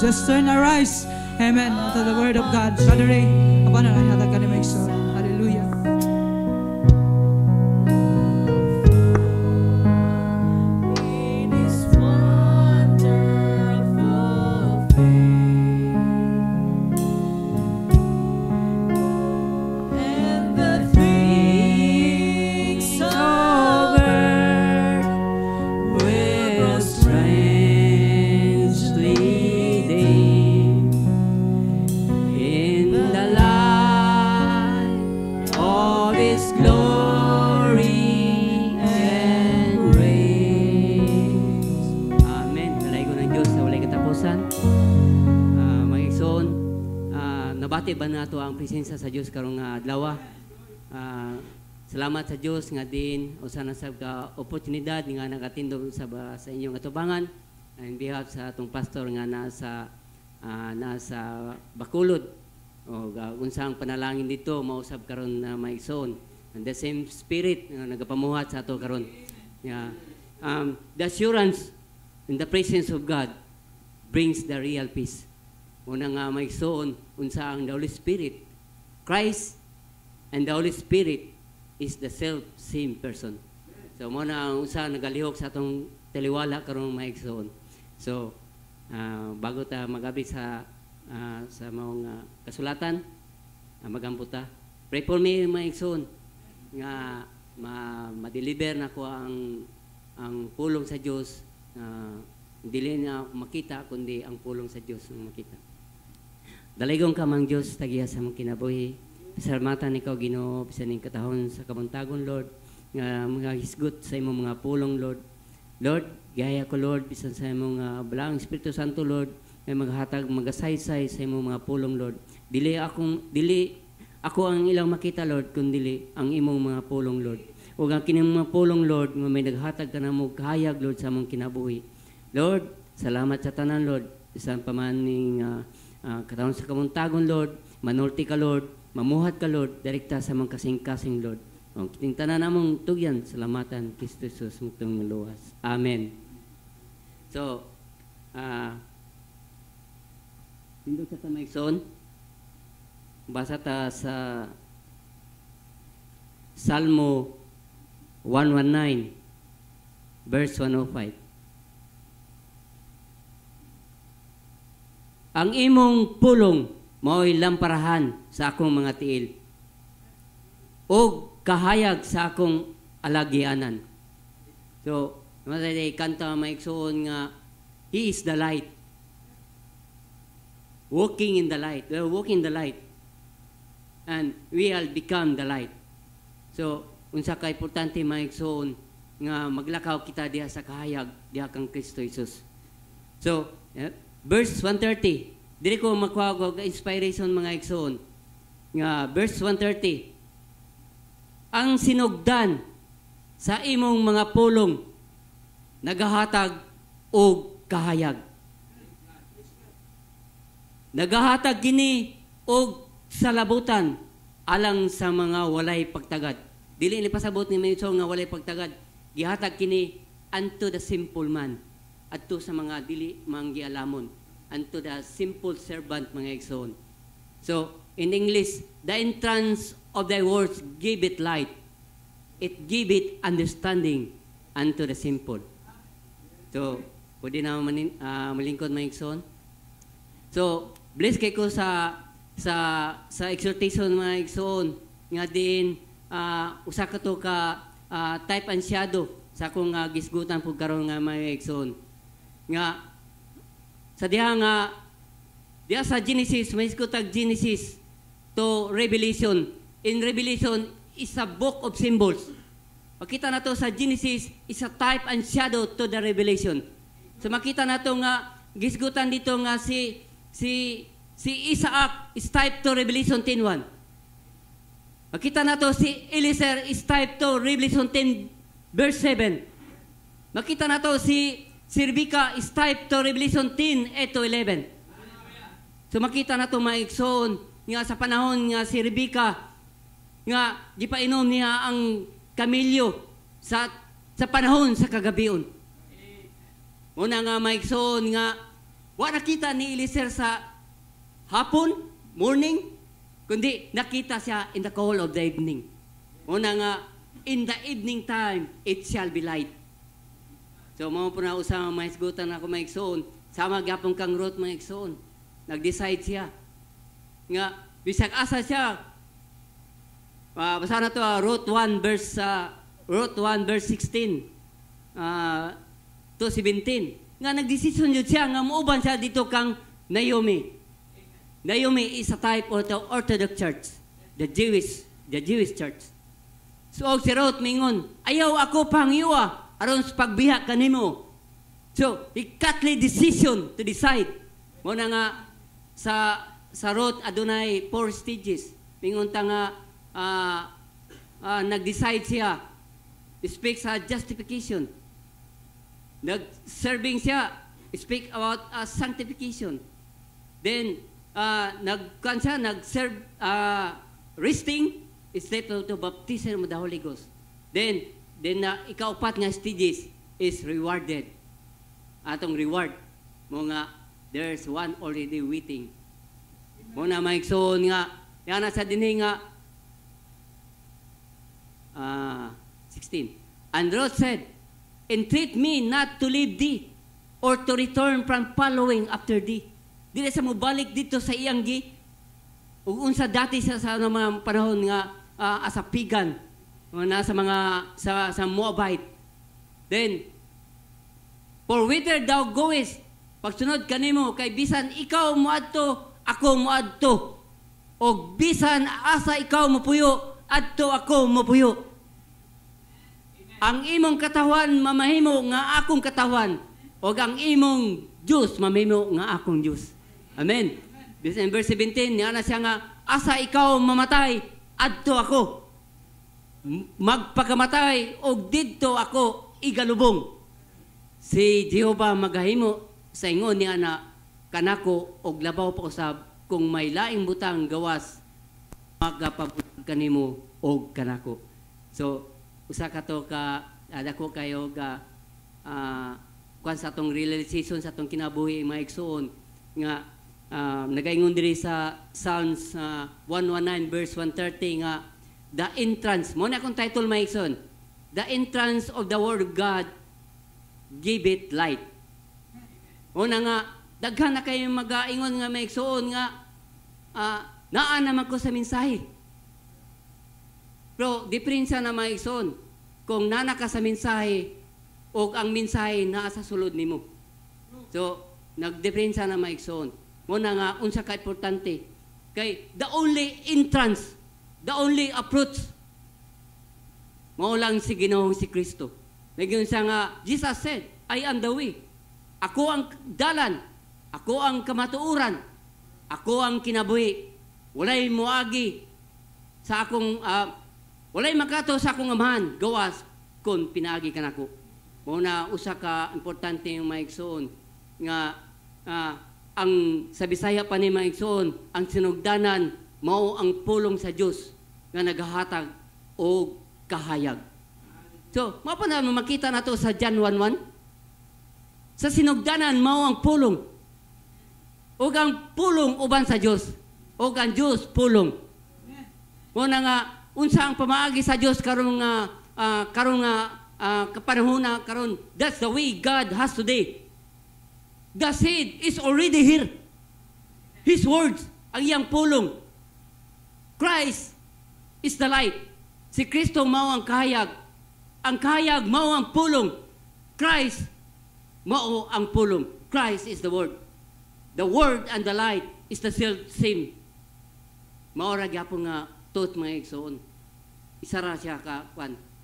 Let's turn our eyes, amen, to the Word of God. Shadari, abana na hatag ka ni Maigsoon. Hallelujah. Nabati ba nato ang presensya sa Dios karong adlaw? Salamat sa Dios nga din usa na sa oportunidad nga nagatindog sa inyong atubangan in behalf sa atong pastor nga nasa Bacolod o unsang panalangin dito mausab karon na Maigsoon, and the same spirit nga nagapamuhat sa ato karon. The assurance in the presence of God brings the real peace. Una nga Maigsoon, unsa ang the Holy Spirit. Christ and the Holy Spirit is the self-same person. So, muna ang unsa nagalihok sa atong taliwala karong Maigsoon. So, bago ta magabi sa mga kasulatan, magamputa. Pray for me, Maigsoon, nga ma-deliver na ko ang pulong sa Dios. Dili na makita, kundi ang pulong sa Dios ang makita. Daligong ka mang Diyos, tagiya sa mong kinabuhi. Pasalamatan ikaw, Ginoo, bisan ning katahon sa kabuntagon, Lord, nga mga hisgot sa imong mga pulong, Lord. Lord, gaya ko, Lord, bisan sa imong balang Espiritu Santo, Lord, nga maghatag, magasaysay sa imong mga pulong, Lord. Dili ako ang ilang makita, Lord, kundi ang imong mga pulong, Lord. Ug ang kining mga pulong, Lord, nga may naghatag ka na mo kahayag, Lord, sa mong kinabuhi. Lord, salamat sa tanan, Lord, isang pamaning katawon sa kamuntagon, Lord, manulti ka, Lord, mamuhat ka, Lord, direkta sa mga kasing-kasing, Lord. Ang kiting tanan namong tugyan, salamatan, Kristo Jesus, mutong luwas. Amen. So, pindot sa Maigsoon, basa ta sa Salmo 119, verse 105. Ang imong pulong mao'y lamparahan sa akong mga tiil o kahayag sa akong alagyanan. So, masay kanta Maigsoon nga, He is the light. Walking in the light. We're walking in the light. And we will become the light. So, unsa ka importante Maigsoon nga maglakaw kita diha sa kahayag, diha kang Kristo Jesus. So, verse 130. Dili ko makuha og inspiration mga igsoon. Nga verse 130. Ang sinugdan sa imong mga pulong nagahatag og kahayag. Nagahatag kini og salabutan alang sa mga walay pagtagad. Dili ni pasabot ni Maigsoon nga walay pagtagad. Gihatag kini unto the simple man, adto sa mga dili manggialamon, unto the simple servant mga igsoon. So, in English, the entrance of thy words give it light. It give it understanding unto the simple. So, pwede na malingkod mga igsoon. So, bless kay ko sa exhortation mga igsoon nga din usa ka to ka type and shadow sa akong gisgutan pug karon nga mga igsoon. Nga sa diha sa Genesis, may iskutag Genesis to Revelation. In Revelation is a book of symbols. Makita nato sa Genesis is a type and shadow to the Revelation. So makita nato nga gisgutan dito nga si Isaac is type to Revelation 10:1. Makita nato si Eliezer is type to Revelation 10 verse 7. Makita nato si Rebecca is type to Revelation 10:8-11. So makita na ito mga igsoon nga sa panahon nga si Rebecca nga gipainom niya ang kamilyo sa panahon sa kagabion. Una nga mga igsoon nga Wa nakita ni Eliezer sa hapon, morning, kundi nakita siya in the cool of the evening. Una nga, in the evening time, it shall be light. So, mga po na usang mga isgutan ako mga igsoon, sama gyapon kang Ruth mga igsoon. Nag-decide siya. Nga, bisag asa siya. Basa na to, Ruth 1 verse 16 to 17. Nga, nagdesisyon yun siya, nga muuban siya dito kang Naomi. Naomi is a type of the Orthodox Church, the Jewish Church. So, si Ruth mingon, ayaw ako pang iwa, aron sa pagbiha kanimo. So, he cutly decision to decide. Muna nga, sa Ruth, adunay 4 stages. Mingon ta nga, nag-decide siya. Speak sa justification. Nag-serving siya. Speak about sanctification. Then, nag-serve, resting, step to baptism of the Holy Ghost. Then ikaupat nga stages is rewarded. Atong reward mo nga there's one already waiting. Mo na maigsoon nga yan sa dinhi nga 16. And Ruth said, entreat me not to leave thee or to return from following after thee. Dili sa mobalik dito sa iyang gi ug unsa dati sa mga panahon nga as a pagan nasa mga sa Moabite. Then for whither thou goest, pagsunod kanimo kay bisan ikaw moadto, ako moadto, o bisan asa ikaw mopuyo, adto ako mopuyo. Ang imong katawan mamahimo nga akong katawan, o ang imong Diyos mamahimo nga akong Diyos. Amen. In verse 17, niya na siya nga, asa ikaw mamatay, adto ako. Magpakamatay, o didto ako igalubong. Si Jehovah magahimo sa ingon niya na kanako og labaw pa usab kung may laing butang gawas magapabutang kanimo og kanako. So usa ka to ka dako kayo ga kuan sa tong realization sa tong kinabuhi mga igsoon nga nagaingon diri sa Psalms 119 verse 130 nga the entrance mo na akong title mga igsoon, the entrance of the word of God give it light. Una nga, daghan na kayo mag-aingon nga may igsoon nga naa naman ko sa mensahe. Pero diferensya na mga igsoon, kung nana ka sa mensahe o ang mensahe naa sa sulod nimo. So, nagdiferensya na mga igsoon. Muna nga, unsa ka importante. Kay the only entrance, the only approach, maulang si Ginoong si Kristo. Nagyon siya nga, Jesus said, I am the way. Ako ang dalan. Ako ang kamatuuran. Ako ang kinabuhi. Walay moagi sa akong, walay makato sa akong amahan. Gawas kung pinaagi ka nako. Muna, usa ka importante yung maigsoon nga ang sa Bisaya pa ni maigsoon, ang sinugdanan mao ang pulong sa Dios nga nagahatag o kahayag. So, mapa na makita na to sa John 1:1. Sa sinugdanan mao ang pulong. O ang pulong uban sa Dios. O ang Dios pulong. Muna nga unsa ang pamaagi sa Dios karon nga kapanahon na karon. That's the way God has today. The seed is already here. His words, ang iyang pulong. Christ is the light. Si Kristo mao ang kahayag. Ang kahayag mao ang pulong. Christ mao ang pulong. Christ is the word. The word and the light is the same. Mao ra gyapon nga tot mga igsoon. Isa ra siya ka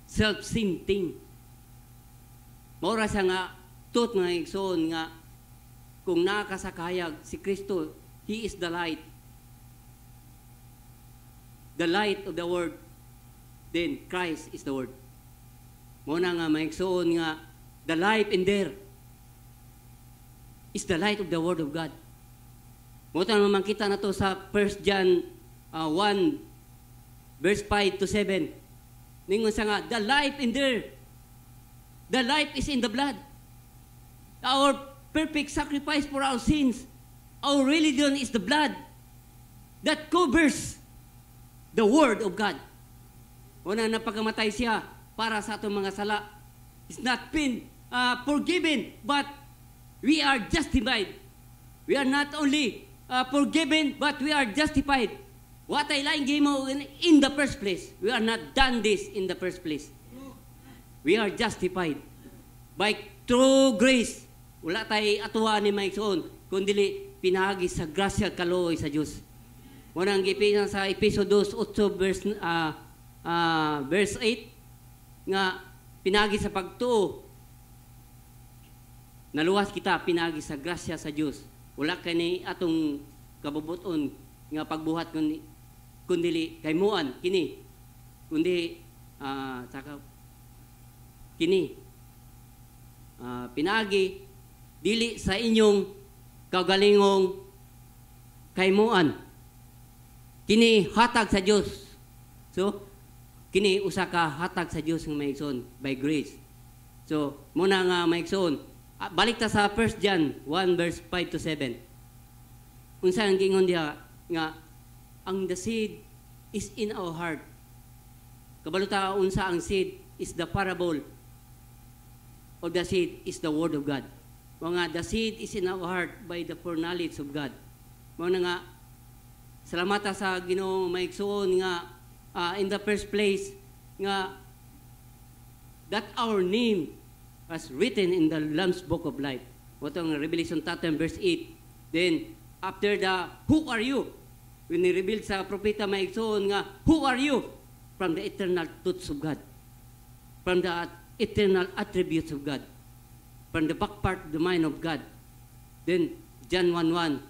self-same thing. Mao ra siya nga tot mga igsoon nga kung nakasakayag si Kristo, He is the light. The light of the Word. Then, Christ is the Word. Muna nga, maigsoon nga, the life in there is the light of the Word of God. Muna naman kita na to sa 1 John 1, verse 5 to 7. Ningon sa nga, the life in there. The life is in the blood. perfect sacrifice for our sins. Our religion is the blood that covers the Word of God. Una napagamatay siya para sa atong mga sala. It's not been forgiven, but we are justified. We are not only forgiven, but we are justified. What I like mo in the first place. We are not done this in the first place. We are justified by true grace. Wala tayo atuwa ni Maigsoon, kundi pinagi sa grasya kaluoy sa Diyos. Munang gipisa sa Episodos 8 verse 8 nga pinagi sa pagtuo. Naluwas kita pinagi sa grasya sa Diyos. Wala kani atong kabubuton nga pagbuhat kundi kay muan kini. Kundi saka kini pinagi dili sa inyong kagalingong kaymuan. Kini hatag sa Dios. So kini usa ka hatag sa Dios nga maigsoon by grace. So muna nga maigsoon, balik ta sa 1 John 1 verse 5 to 7. Unsa ang gingon diha nga ang the seed is in our heart. Kabalo ta unsa ang seed is the parable of the seed is the word of God. Mga the seed is in our heart by the foreknowledge of God. Mga nga salamat sa Ginoo maigsoon nga in the first place nga that our name was written in the Lamb's Book of Life. Watong Revelation 13 verse 8. Then after the who are you? When ni-reveal sa propeta maigsoon nga who are you? From the eternal truths of God. From the eternal attributes of God. From the back part of the mind of God. Then John 1:1.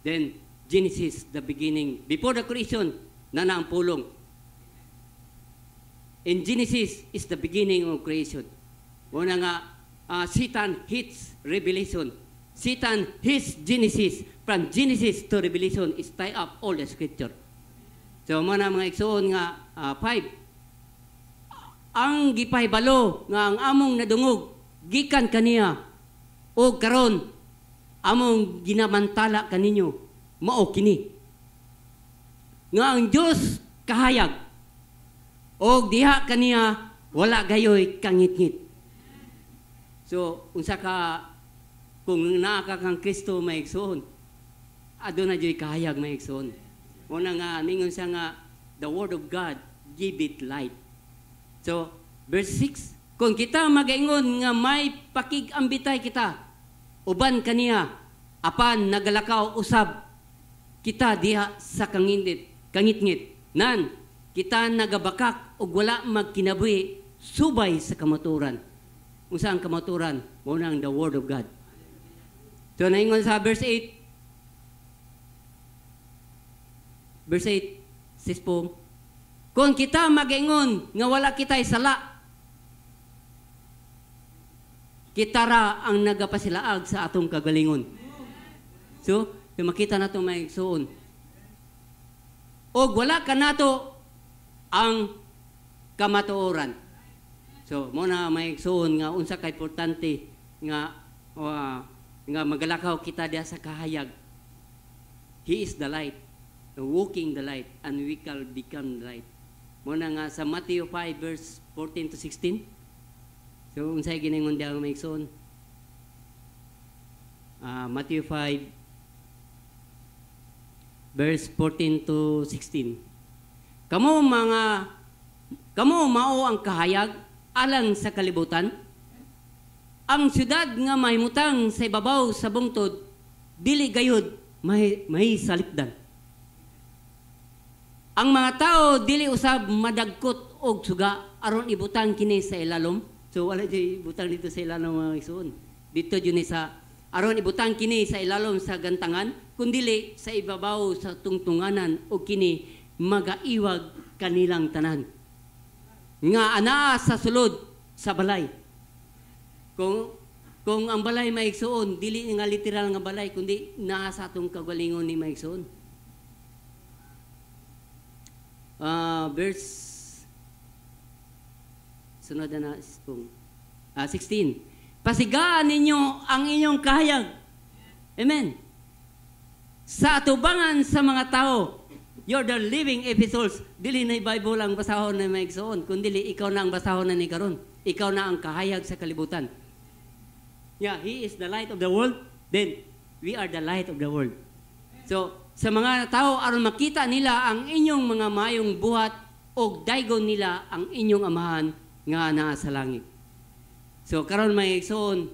Then Genesis, the beginning. Before the creation, nana ang pulong. In Genesis is the beginning of creation. Muna nga, Satan hits Revelation. Satan hits Genesis. From Genesis to Revelation is tie up all the scripture. So muna mga igsoon nga 5. Ang gipahibalo nga ang among nadungog gikan kaniya o karon among ginamantala kaninyo mao kini nga ang Dios kahayag o diha kaniya wala gayoy kangit-ngit. So unsa ka kung naa ka kang Kristo maigsoon aduna joy kahayag maigsoon. Una nga ningon siya nga the word of God give it light. So verse 6, kung kita magaingon nga may pakigambitay kita uban kaniya apan nagalakaw usab kita diha sa kangit-ngit nan kita nagabakak og wala magkinabuhi subay sa kamaturan. Unsa ang kamaturan? Mao nang the word of God. So naingon sa verse 8. Verse 8 says po, kung kita magaingon nga wala kitay sala, kita ra ang nagapasilaag sa atong kagalingon. So, makita nato may igsoon. O wala ka nato ang kamatuoran. So, muna may igsoon nga unsa ka importante nga magalakaw kita diha sa kahayag. He is the light. Walking the light, and we shall become the light. Muna nga sa Matthew 5 verse 14 to 16. So unsay giningon diha maigsoon? Matthew 5 verse 14 to 16. Kamo mao ang kahayag alang sa kalibutan. Ang syudad nga mahimutang sa ibabaw sa bungtod dili gayud may salikdan. Ang mga tao dili usab madagkot og suga aron ibutang kini sa ilalom. So wala di ibutang dito sa ilalom mga igsoon. Dito jud ni sa aron ibutang kini sa ilalom sa gantangan kundili sa ibabaw sa tungtunganan o kini magaiwag kanilang tanan. Nga anaa sa sulod sa balay. Kung ang balay maigsoon dili nga literal nga balay kundi naa sa atong kagalingon ni maigsoon. Verse sunod na 16. Pasigaan ninyo ang inyong kahayag. Amen. Sa atubangan sa mga tao, you're the living epistles. Dili na Bible ang basahon na may igsoon, kundi ikaw na ang basahon na ni karon. Ikaw na ang kahayag sa kalibutan. Yeah, He is the light of the world. Then, we are the light of the world. So, sa mga tao, aron makita nila ang inyong mga mayong buhat o daygon nila ang inyong amahan nga naa sa langit. So, karon may igsoon,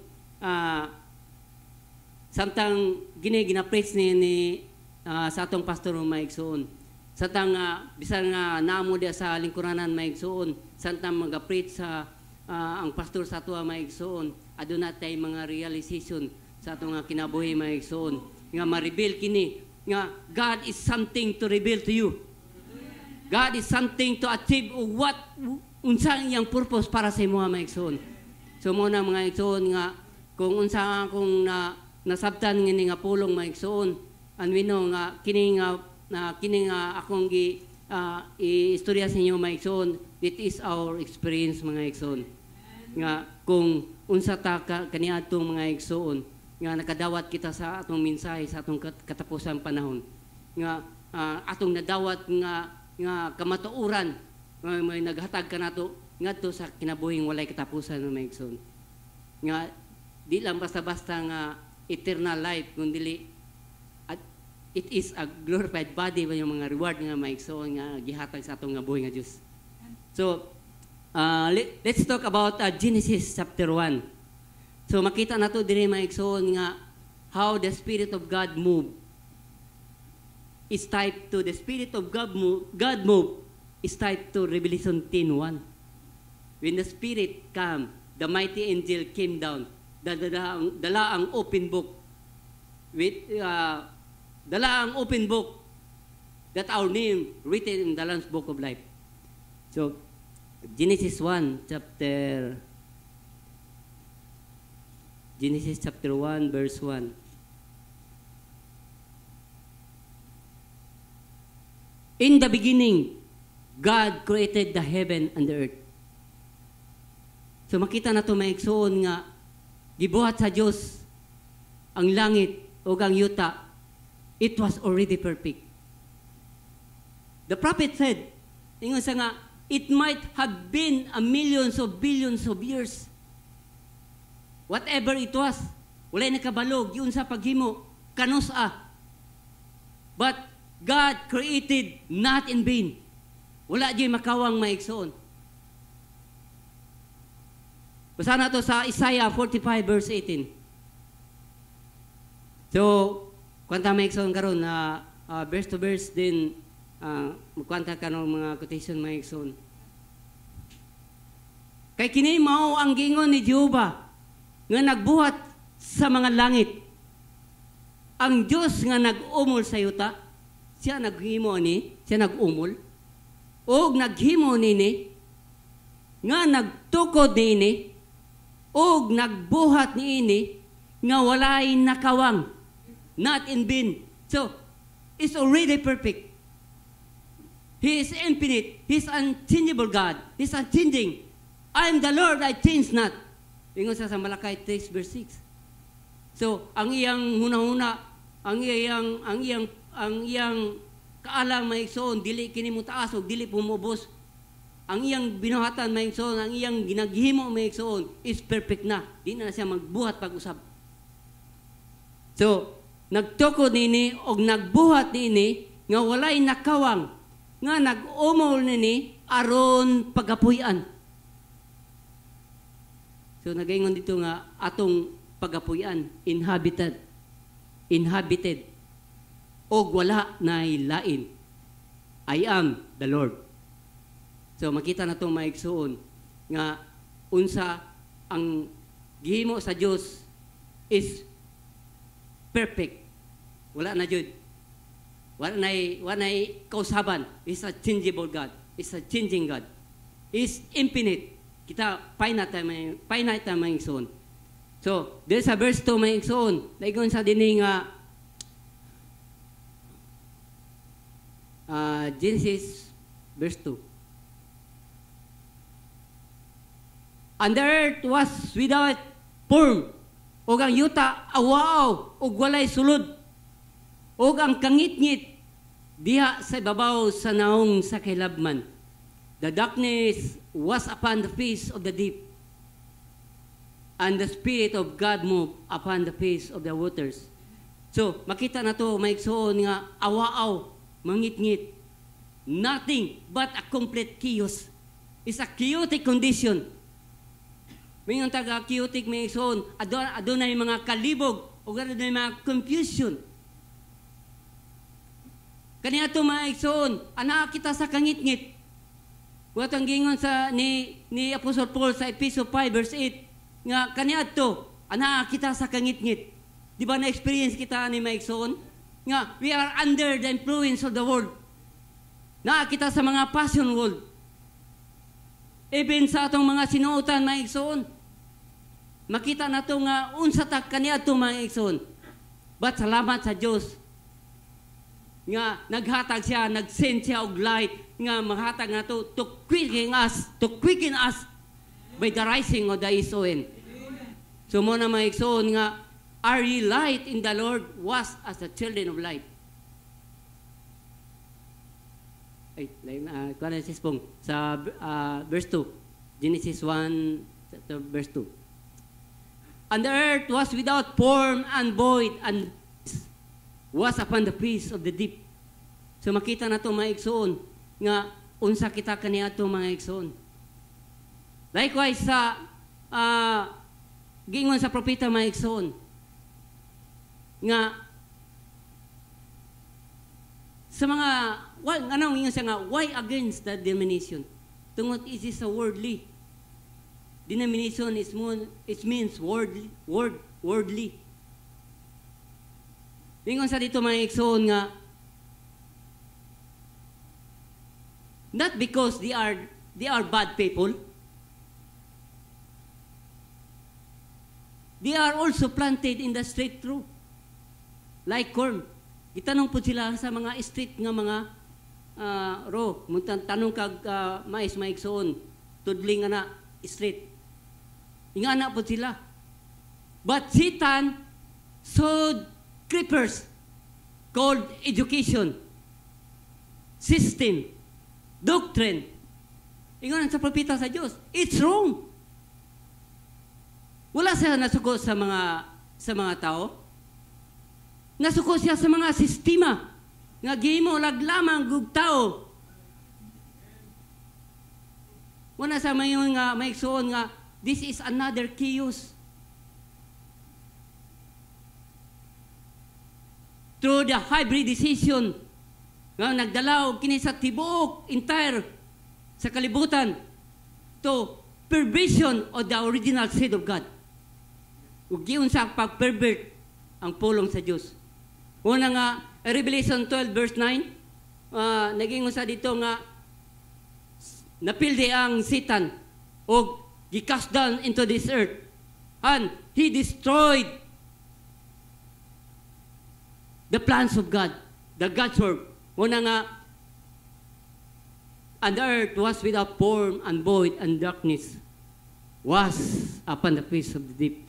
samtang gina-preach ni sa atong pastor may igsoon. Samtang bisan nga naamo dia sa lingkuranan may igsoon, samtang mag-preach sa ang pastor sa ato may igsoon, aduna tay mga realization sa ato nga kinabuhi may igsoon nga ma-reveal kini nga God is something to reveal to you. God is something to achieve what unsang iyang purpose para sa imo may igsoon. So mo na mga igsoon nga kung unsa akong nasabtan ngini nga pulong may igsoon, anwino nga kini nga akong istorya sa inyo mga igsoon, it is our experience mga igsoon. Nga kung unsa ta kaniadtong mga igsoon, nga nakadawat kita sa atong mensahe sa atong katapusang panahon. Nga atong nadawat nga kamatuoran, may naghatag kanato ngadto sa kinabuhing walay katapusan mga igsoon. Nga di lang basta-basta nga eternal life kundi it is a glorified body ba yung mga reward nga maigsoon nga gihatag sa atong nga buhi nga Dios. So let's talk about Genesis chapter 1. So makita nato diri maigsoon nga how the Spirit of God move is type to the Spirit of God move is type to Revelation 10:1. When the Spirit come, the mighty angel came down, dala ang open book with dala ang open book that our name written in the Lamb's Book of Life. So Genesis chapter 1 verse 1. In the beginning, God created the heaven and the earth. So makita na ito maigsoon nga gibuhat sa Diyos ang langit o ang yuta. It was already perfect. The prophet said, ingon sa nga, it might have been a millions of billions of years. Whatever it was, walay nakabalog, yun sa paghimo, kanusa. But God created not in vain. Wala di makawang maigsoon. Basa na to sa Isaiah 45 verse 18. So, kwanta maigsoon karon na verse to verse din magkwanta ka ng mga quotation maigsoon. Kay kini mao ang gingon ni Jehova nga nagbuhat sa mga langit. Ang Dios nga nag-umol sa yuta, siya naghimo ni, siya nag-umol. Og naghimo nini nga nagtukod nini og nagbuhat niini nga walay nakawang, not in vain. So it's already perfect. He is infinite. He is unchangeable God. He is unchanging. I am the Lord, I change not. Ingon sa Malakay 3 verse 6. So ang iyang hunahuna, ang iyang kaalang maigsoon, dili kini mo taas o dili pumubos. Ang iyang binuhatan maigsoon, ang iyang ginaghimo maigsoon is perfect na. Di na siya magbuhat pag-usap. So, nagtukod nini o nagbuhat nini nga walay nakawang nga nag-umol nini aron pagapuy-an. So, nagaingon dito nga atong pagapuy-an, inhabited. O wala na lain. I am the Lord. So makita na itong maigsoon nga unsa ang gihimo sa Dios is perfect. Wala na jud. Wala na kausaban. Is a changeable God. Is a changing God. Is infinite. Kita finite maigsoon. So there's a verse 2 maigsoon. Laigon sa dining Genesis verse 2. And the earth was without form. O ang yuta awaw o walay sulod. O ang kangit-ngit diha sa ibabaw sa naong sa kilabman. The darkness was upon the face of the deep, and the Spirit of God moved upon the face of the waters. So, makita na to, maigsoon nga, awaaw, mangit-ngit. Nothing but a complete chaos. It's a chaotic condition. Mayroon taga-chaotic, maigsoon, adunay mga kalibog, o adunay mga confusion. Kaniya to maigsoon, anak kita sa kangit-ngit. What ang gingon sa ni Apostle Paul sa Ephesians 5 verse 8 nga kaniya to, anak kita sa kangit-ngit. Di ba na-experience kita ni maigsoon? Nga, we are under the influence of the world. Na kita sa mga passion world. Even sa atong mga sinuotan maigsoon. Makita na to nga unsa ta kaniya to maigsoon. But salamat sa Dios nga naghatag siya, nag-send siya og light nga maghatag na to quicken us by the rising of the SON. So mo na maigsoon nga, are ye light in the Lord, was as the children of light. Ay, kuha na si Spong sa verse 2, Genesis 1 verse 2. And the earth was without form and void, and was upon the face of the deep. So makita na ito mga igsoon, nga unsa kita kaniya ito mga igsoon. Likewise sa gingon sa propeta mga igsoon, nga sa mga, anong ingon siya nga, why against the denomination? Tungod is this a worldly. Denomination it means worldly. Ingon sa dito mga igsoon nga, not because they are bad people. They are also planted in the straight truth. Like corn. Itanong po sila sa mga straight nga mga tanong kag mais maigsoon, tudling nga na straight. Inga na po sila. But Satan sowed creepers called education, system, doctrine. Ingon sa propeta sa Diyos, it's wrong. Wala siya nasuko sa mga tao. Nasuko siya sa mga sistema nga gihimo laglamang gug tao. Wala sa mayon nga maigsoon nga this is another chaos. Through the hybridization nga nagdalaw kini sa tibuok entire sa kalibutan to perversion of the original seed of God. Ug giun sa pag-pervert ang pulong sa Dios. Una nga Revelation 12 verse 9 naging sa dito nga napildi ang Satan o gicast down into this earth and he destroyed the plans of God, the God's work. Una nga, and the earth was without form and void, and darkness was upon the face of the deep.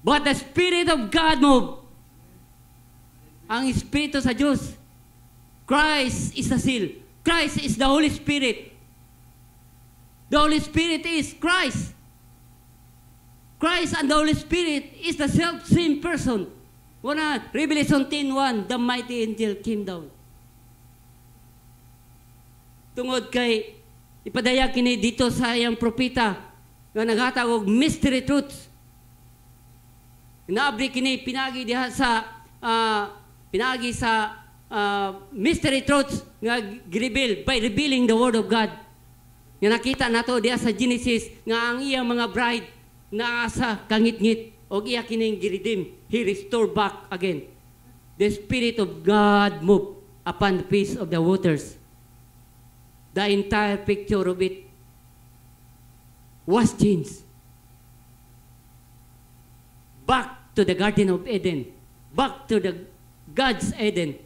But the Spirit of God moved. Ang Espiritu sa Diyos. Christ is the seal. Christ is the Holy Spirit. The Holy Spirit is Christ. Christ and the Holy Spirit is the self-same person. Revelation 10:1, the mighty angel came down. Tungod kay ipadaya kini dito sa iyang propeta nga naghatag og mystery truths. Naabri kini pinagi diha sa mystery truths nga reveal by revealing the word of God. Nga nakita nato diha sa Genesis nga ang iyang mga bride naa sa kangit-ngit og iya kining giredeem. He restored back again. The Spirit of God moved upon the face of the waters. The entire picture of it was changed. Back to the Garden of Eden. Back to the God's Eden.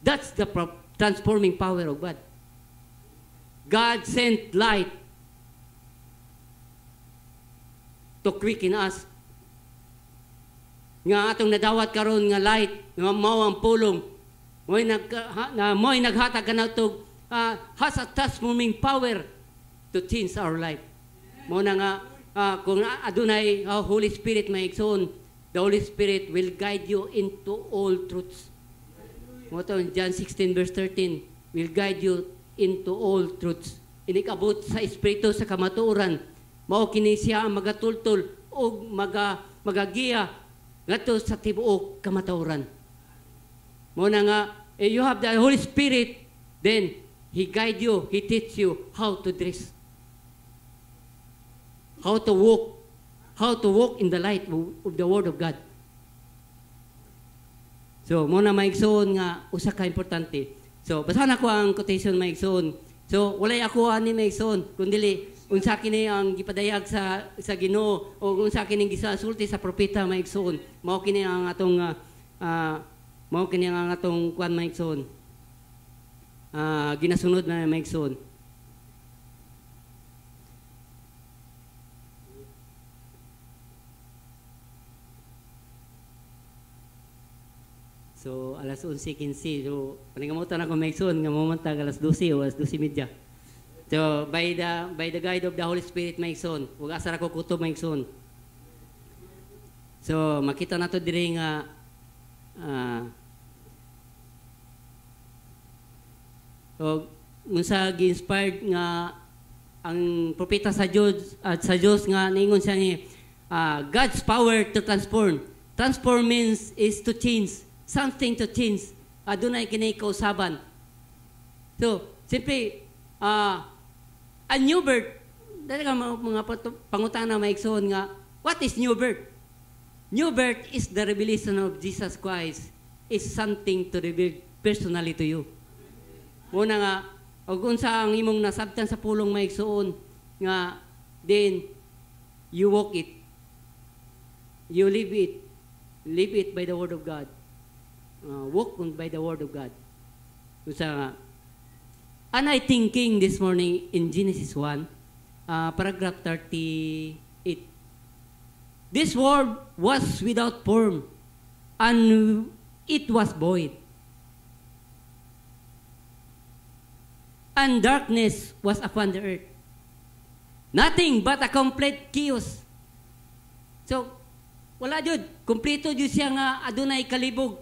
That's the transforming power of God. God sent light. to quicken us. Nga atong nadawat karon nga light, nga mao ang pulong. Mo'y naghatag ka na ito, has a transforming power to change our life. Mo na nga, kung adunay Holy Spirit maigsoon, the Holy Spirit will guide you into all truths. Mo to, John 16 verse 13, will guide you into all truths. Inikabot sa Espiritu sa kamatuoran, mao kini siya ang magatultol o magagiya ngadto sa tibuok kamatuoran. Mo na nga, you have the Holy Spirit, then He guide you, He teach you how to dress, how to walk in the light of the Word of God. So, mo na maigsoon nga usa ka importante. So, basahan ako ang quotation maigsoon. So, walay ako ani maigsoon, kundi unsa kini ang gipadayag sa Ginoo o unsa kini gisulti sa propeta maigsoon. Mao kini ang atong kuan maigsoon. Ginasunod na maigsoon. So, alas 11:15. So, panigamutan ako maigsoon nga mamantag alas 12 o alas 12:30. So, by the guide of the Holy Spirit maigsoon, ug asar ako kutob maigsoon. So, makita nato diri nga unsa gi-inspired nga ang propeta sa Dios nga ningon siya ni God's power to transform. Transform means is to change, something to change. Adunay kini kausaban. So, simply a new birth. Dali ka mga pangutana maigsoon nga, what is new birth? New birth is the revelation of Jesus Christ. Is something to reveal personally to you. Muna nga, og unsa ang imong nasabtan sa pulong maigsoon nga, then you walk it. You live it. Live it by the Word of God. Walk by the Word of God. Unsa nga, and I thinking this morning in Genesis 1, paragraph 38. This world was without form, and it was void. And darkness was upon the earth. Nothing but a complete chaos. So, wala jud. Kompleto jud siya nga adunay kalibog.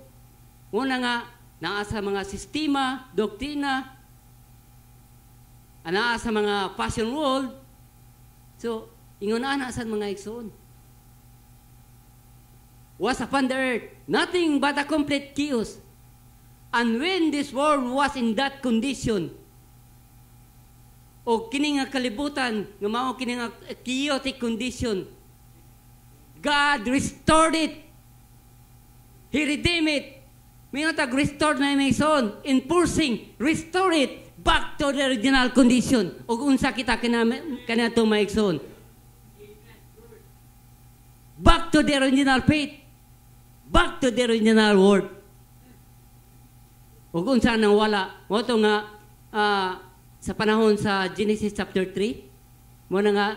Una nga, naa sa mga sistema, doktrina, ana sa mga fashion world. So, ingon ana sa mga igsoon. Was upon the earth, nothing but a complete chaos. And when this world was in that condition, o kini nga kalibutan, nga mao kini nga chaotic condition, God restored it. He redeemed it. May nga tag-restore na may son, enforcing, restore it back to the original condition. O unsa kita kanina itong maigsoon. Back to the original faith. Back to the original word. O unsa nang wala. Mo ito nga, sa panahon sa Genesis chapter 3, mo na nga,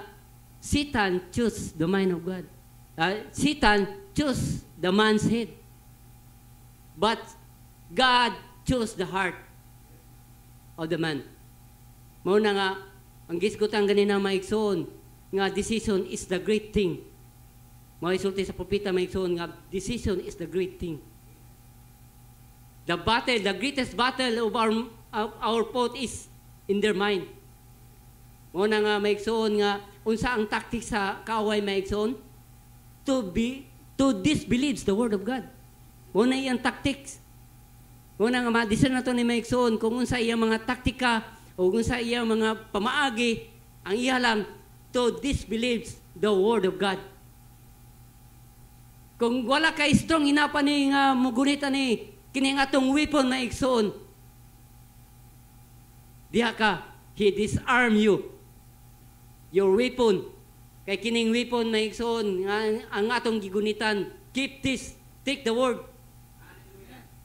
Satan chose the mind of God. Satan chose the man's head. But God chose the heart of the man. Mao na nga, ang gisgutan ganina maigsoon, nga decision is the great thing. Maisulti sa propeta maigsoon nga decision is the great thing. The battle, the greatest battle of our faith is in their mind. Mao na nga maigsoon nga unsa ang tactic sa kaaway maigsoon? To disbelieves the word of God. Mao na iyang tactics. Mao na nga ma-discern nato ni maigsoon kung unsa iyang mga taktika o unsa iyang mga pamaagi, ang iya lang to disbelieves the word of God. Kung wala kay strong hinapa ni nga mugunita ni kini nga atong weapon na igsoon, diha ka, he disarm you. Your weapon, kay kining weapon na igsoon, ang atong gigunitan, keep this, take the word,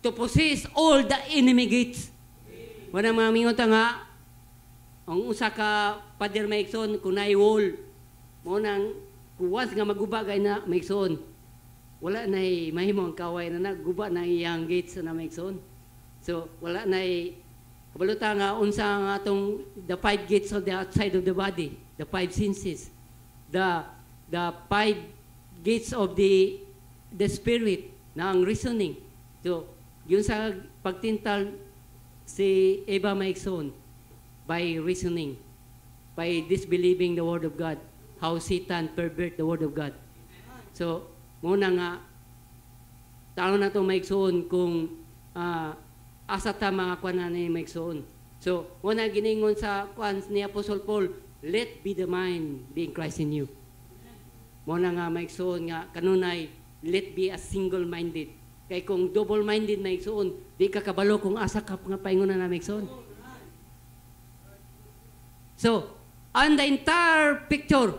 to possess all the enemy gates. Wala mga mingonta nga, ang usa ka pader maigsoon, kunay wall, mo nang kung once nga magubagay na maigsoon, wala na mahimo ang kaway na naguba na iyang gates na maigsoon. So wala na kabaluta nga unsa nga atong the 5 gates of the outside of the body, the 5 senses, the 5 gates of the spirit na ang reasoning. So yun sa pagtintal si Eva maigsoon by reasoning, by disbelieving the word of God, how Satan pervert the word of God. So muna nga tao na to maigsoon kung asa ta mga kuan na ni maigsoon. So muna giningon sa kuan ni Apostle Paul, let be the mind being Christ in you. Muna nga maigsoon nga kanunay, let be a single-minded. Kay kung double-minded maigsoon, di ka kabalo kung asa ka nga paingon na maigsoon. So and the entire picture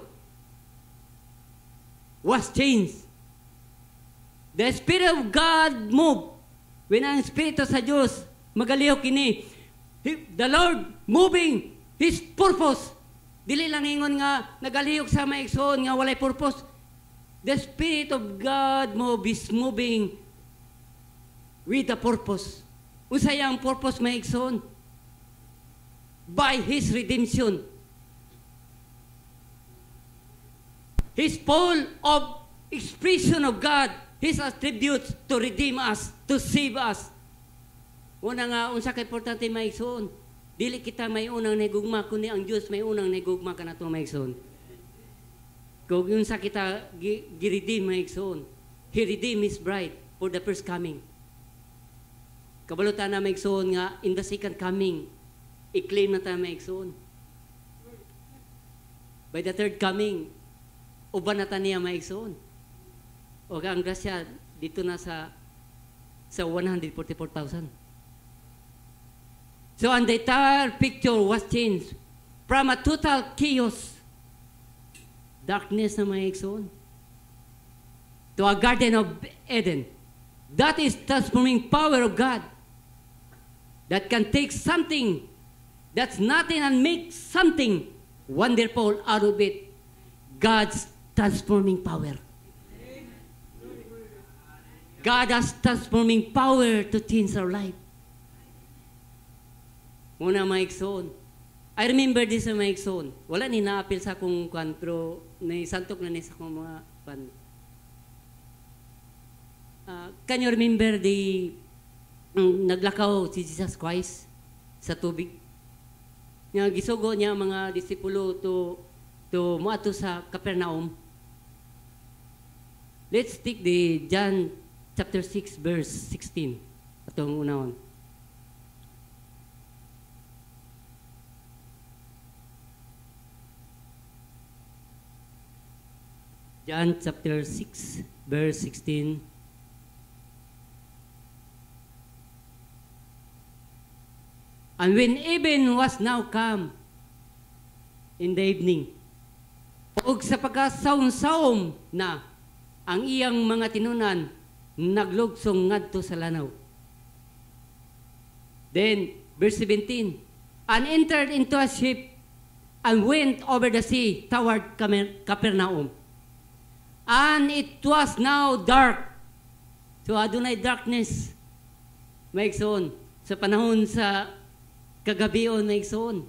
was changed. The Spirit of God moved. When ang Espiritu sa Diyos magaliw kini, the Lord moving His purpose. Dili lang ingon nga nagalihok sa maigsoon nga walay purpose. The Spirit of God is moving with a purpose. Unsay ang purpose maigsoon? By His redemption. His full of expression of God, His attributes to redeem us, to save us. Una nga, unsa ka importante maigsoon, dili kita may unang nagugma, kundi ang Diyos may unang nagugma ka na ito maigsoon. Kung unsa kita gi-redeem maigsoon, He redeemed His bride for the first coming. Kabalutan na maigsoon nga, in the second coming, i-claim na tayo maigsoon. By the third coming, uban na tayo niya maigsoon. O ang grasya, dito na sa 144,000. So, and the entire picture was changed from a total chaos, darkness na may igsoon, to a Garden of Eden. That is transforming power of God that can take something that's nothing and make something wonderful out of it. God's transforming power. God has transforming power to change our life. Muna maigsoon. I remember this sa maigsoon. Wala ni naapil sa akong kwan, pero santok na ni sa akong mga kwan. Can you remember naglakaw si Jesus Christ sa tubig? Nga gisugo niya mga disipulo to muato sa Capernaum. Let's take the John chapter 6 verse 16. Atong unahon. John chapter 6 verse 16. And when even was now come in the evening, ug sa pagkasaom-saom na ang iyang mga tinunan naglugsong ngadto sa lanaw. Then, verse 17, and entered into a ship and went over the sea toward Capernaum. And it was now dark. So, adunay darkness. Maigsoon. Sa panahon sa kagabion, maigsoon.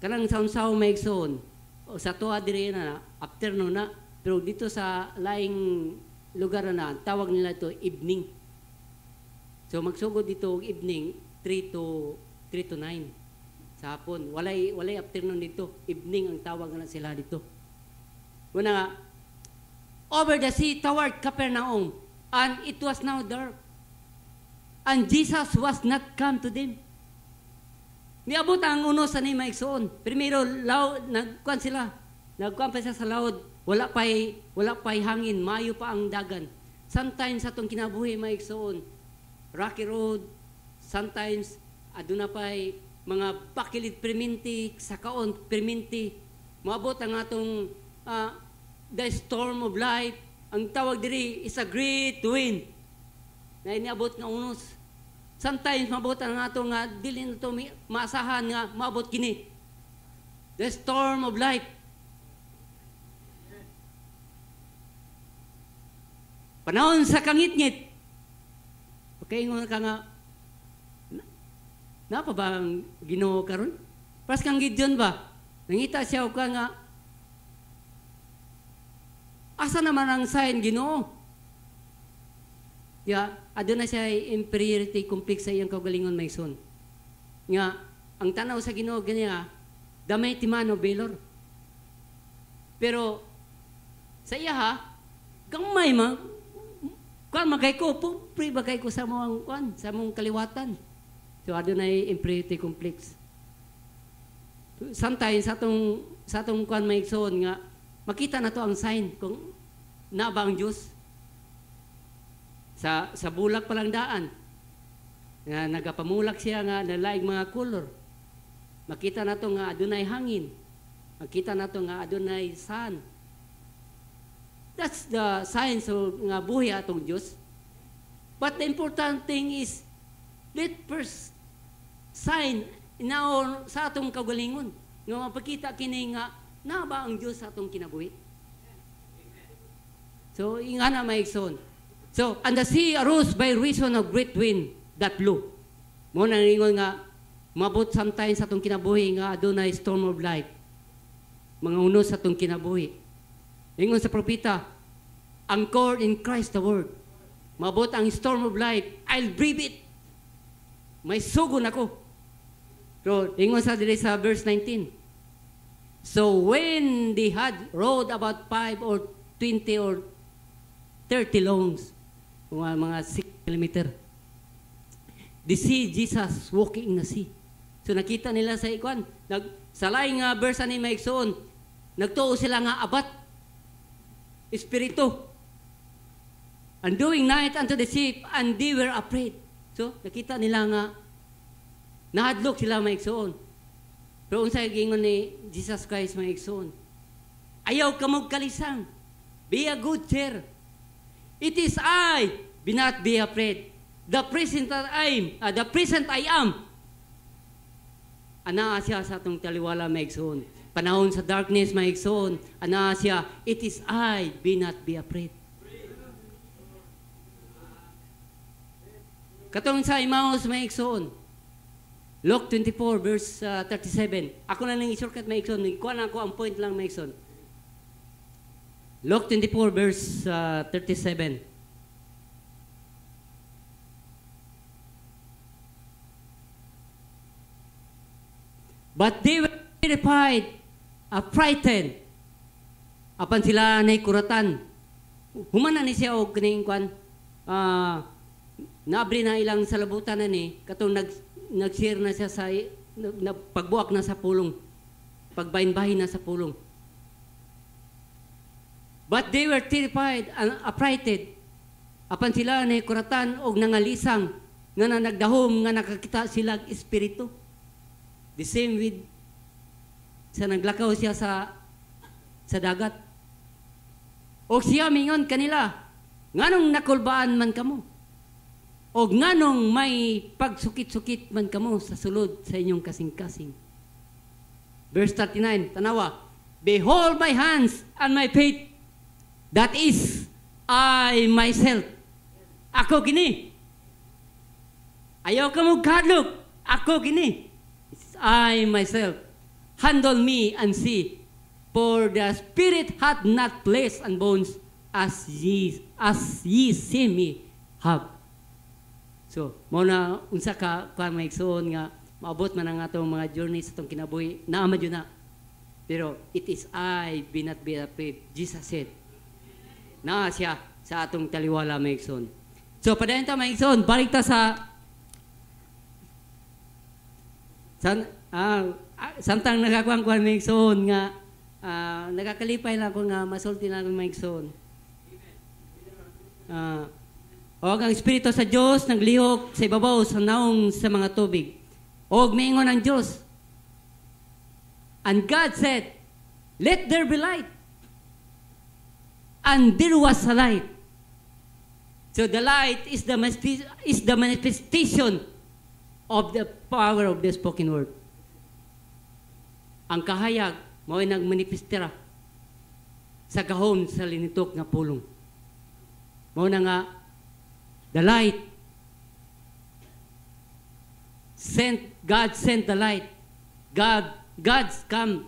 Kanang saon-saon, maigsoon. O sa tuwa diri na, afternoon na. Pero dito sa laing lugar na, tawag nila ito evening. So magsugod dito evening 3 to 9 sa hapon. Walay afternoon dito. Evening ang tawag na sila dito. Una nga, over the sea toward Capernaum, and it was now dark. And Jesus was not come to them. Niabot ang uno sa ni maigsoon. Primero, nagkuhan sila. Nagkuhan pa siya sa laod. Wala pa'y hangin. Mayo pa ang dagan. Sometimes atong kinabuhi maigsoon. Rocky road. Sometimes aduna pa'y mga bakilid perminti, sakaon perminti. Maabot ang atong the storm of life. Ang tawag diri is a great wind. Na iniabot nga unos. Sometimes mabot ang ato nga dili na ito maasahan nga mabot kini. The storm of life. Panahon sa kangit-ngit. Pagkaingon ka nga, na pa ba ang Ginoo karon? Pas kang Gideon ba? Nangita siya ka nga, asa naman ang sign Ginoo? Aduna siya inferiority complex sa iyang kaugalingon may son. Nga, ang tanaw sa Ginoo ganiya, damay ti man o belor. Pero, sa iya ha, gamay kuan magay ko, pre bagay ko sa mong kuan, sa mong kaliwatan. So, adunay inferiority complex. Sometimes, sa atong kuan may son nga, makita na to ang sign kung na ba ang Diyos. Sa bulak palang daan, nga nagapamulak siya nga nalaig mga color. Makita na to nga adunay hangin. Makita na to nga adunay sun. That's the signs of nga buhi atong Diyos. But the important thing is, let first sign sa atong kaugalingon. Nga mapakita kini nga na ba ang Diyos sa atong kinabuhi. So, ingana maigsoon. So, and the sea arose by reason of great wind that blew. Mo nang ingon nga, mabot sometimes sa atong kinabuhi nga adunay storm of life. Mga unos sa atong kinabuhi. Ingon sa propeta, anchored in Christ the Word. Mabot ang storm of life, I'll breathe it. May sugon ako. So, ingon sa dili sa verse 19. So, when they had rowed about 5 or 20 or 30 longs, mga 6 kilometer. They see Jesus walking in the sea. So nakita nila sa ikuan, sa laing nga verse ani maigsoon, nagtuo sila nga abat, espiritu, and doing night unto the ship, and they were afraid. So nakita nila nga, nahadlok sila maigsoon. Pero unsay gingon ni Jesus Christ maigsoon, ayaw ka magkalisang, be a good cheer. It is I, be not be afraid. The present I am. Anaa siya sa atong taliwala maigsoon. Panahon sa darkness maigsoon. Anaa siya, it is I, be not be afraid. Katong sa Emmaus maigsoon. Luke 24 verse 37. Ako na lang isurkat maigsoon. Kuha na ako ang point lang maigsoon. Luke 24 verse 37. But they were terrified, frightened. Apan sila nay kuratan. Humana ni siya og kining kwan. Naabri na ilang salabutan na ni katong nag-share na siya sa pagbuak na sa pulong. Pagbahin-bahin na sa pulong. But they were terrified and affrighted. Apan sila na kuratan og nangalisang nga nagdahom nga nakakita sila espiritu. The same with sa naglakaw siya sa dagat. O siya mingon kanila, nganong nakulbaan man kamo? O nganong may pagsukit-sukit man kamo sa sulod sa inyong kasing-kasing? Verse 39, tanawa, behold my hands and my feet. That is, I myself. Ako gini. Ayaw ka mo kadlok. Ako gini. It's I myself. Handle me and see. For the spirit hath not flesh and bones as ye see me have. So, muna unsa ka maigsoon nga maabot man ang atong mga journey sa atong kinabuhi. Naama yun na. Pero it is I, be not be afraid. Jesus said. Na siya sa atong taliwala maigsoon. So padayon ta maigsoon, balik ta samtang nagakuan maigsoon nga nagakalipay lang ko nga masulti na akong maigsoon. Og ang espiritu sa Dios naglihok sa ibabaw sa naong sa mga tubig. Og miingon ang Dios. And God said, let there be light. And there was a light. So the light is the manifestation of the power of the spoken word. Ang kahayag mo ay nagmanifestera sa gahom sa linitok nga pulong. Mao na nga, the light. God sent the light. God's come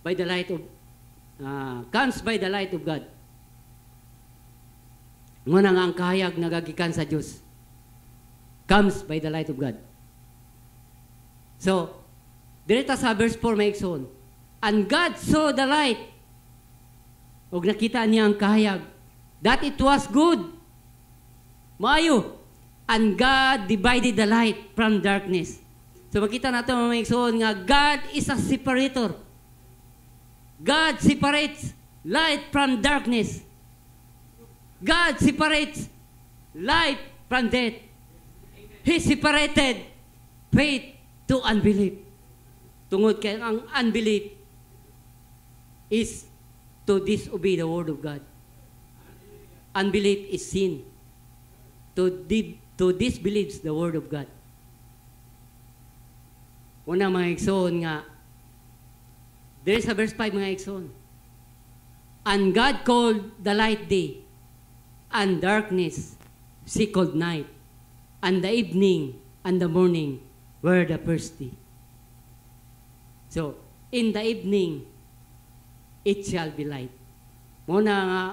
by the light of, comes by the light of God. Muna nga ang kahayag nagagikan sa Diyos. Comes by the light of God. So, direta sa verse 4 may igsoon. And God saw the light. Og nakita niya ang kahayag. That it was good. Maayo. And God divided the light from darkness. So makita natin mga igsoon nga God is a separator. God separates light from darkness. God separates life from death. He separated faith to unbelief. Tungod kay ang unbelief is to disobey the word of God. Unbelief is sin. To disbelieve the word of God. Una mga igsoon nga, there is a verse 5 mga igsoon. And God called the light day, and darkness she called night, and the evening and the morning were the first day. So, in the evening, it shall be light. Muna nga,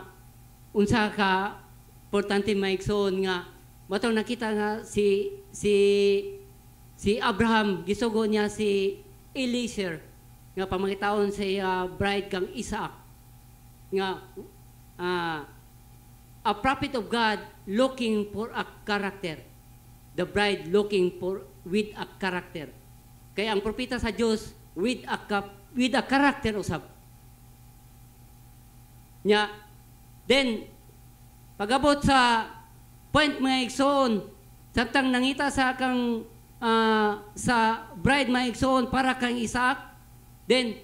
unsa ka, importante maigsoon nga, matong nakita nga si Abraham, gisugo niya si Eliezer, nga pamangitaon sa bride kang Isaac, nga, a prophet of God looking for a character. The bride looking for with a character. Kaya ang propeta sa Diyos with a character usab. Nya, then pagabot sa point mga igsoon, samtang nangita sa kang sa bride mga igsoon para kang Isaac, then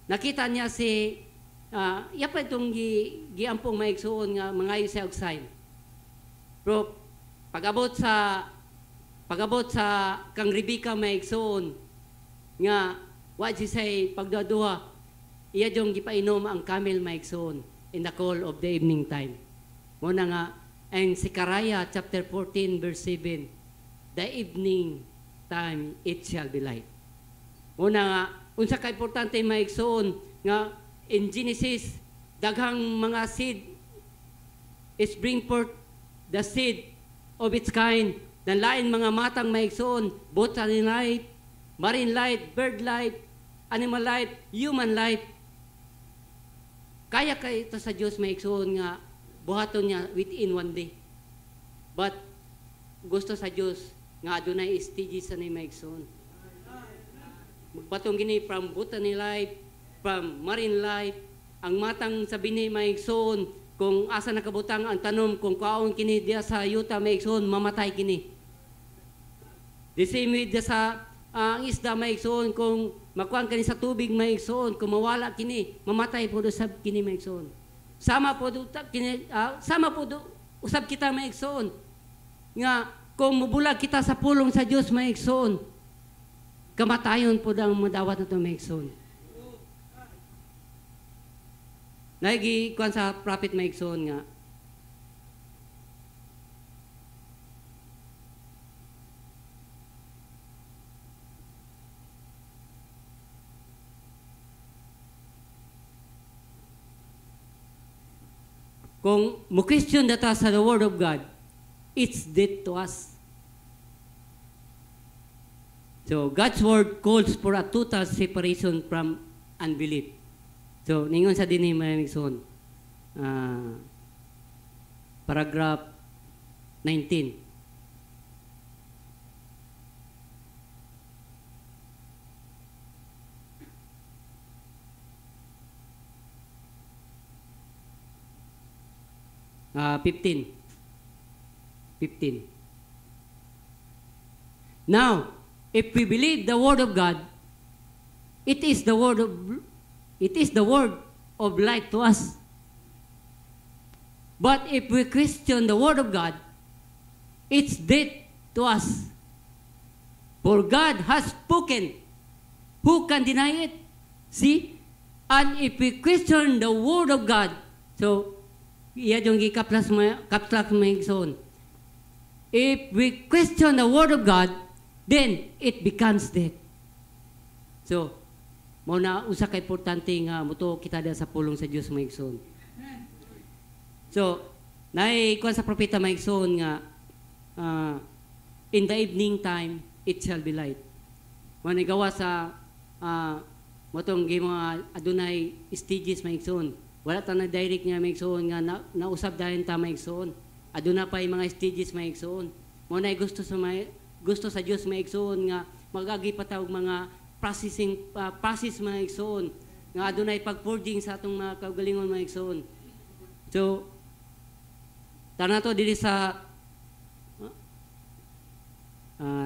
nakita niya si yapa itong giampong maigsoon nga mangayo siya og sign. Pero pagabot sa kang Rebecca maigsoon nga what she say pagdaduha iya jong gipainom ang camel maigsoon in the cool of the evening time. Muna nga ang Zechariah chapter 14 verse 7, the evening time it shall be light. Muna nga unsa ka importante maigsoon nga in Genesis, daghang mga seed is bring forth the seed of its kind. Ng lain mga matang maigsoon, botany life, marine life, bird life, animal life, human life. Kaya kay ito sa Diyos maigsoon nga buhaton niya within one day. But gusto sa Diyos nga adunay stages sa ni maigsoon. Magpatong gini from botany life, from marine life, ang matang sabi ni maigsoon, kung asa nakabutang ang tanom, kung kaon kini diya sa yuta maigsoon, mamatay kini. The same with diya sa ang isda maigsoon, kung makuan kini sa tubig maigsoon, kung mawala kini, mamatay po do sab kini maigsoon. Sama po do kini, sama po do usab kita maigsoon. Nga kung mubulag kita sa pulong sa Dios maigsoon, kamatayon po ang madawat nato maigsoon. Naigi kuan sa prophet maigsoon nga kung mo-question data sa the word of God, it's dead to us. So God's word calls for a total separation from unbelief. So, ningon sa dinhi maigsoon, paragraph 19. Uh, 15. Now, if we believe the word of God, it is the word of light to us. But if we question the word of God, it's death to us. For God has spoken. Who can deny it? See? And if we question the word of God, so iya yung kaplas mo igsoon. If we question the Word of God, then it becomes dead. So, mo na usa ka importante nga muto kita sa pulong sa Dios mga igsoon. So, kuan sa propeta mga igsoon nga in the evening time it shall be light. Mo gawa sa motong mga adunay stages mga igsoon. Wala ta na direct nga mga igsoon nga nausab dayon ta mga igsoon. Aduna pa yung mga stages mga igsoon. Mo na gusto sa Dios mga igsoon nga magagi pa tawag mga process mga igsoon nga adunay pag-forging sa atong mga kaugalingon mga igsoon. So tara to dili sa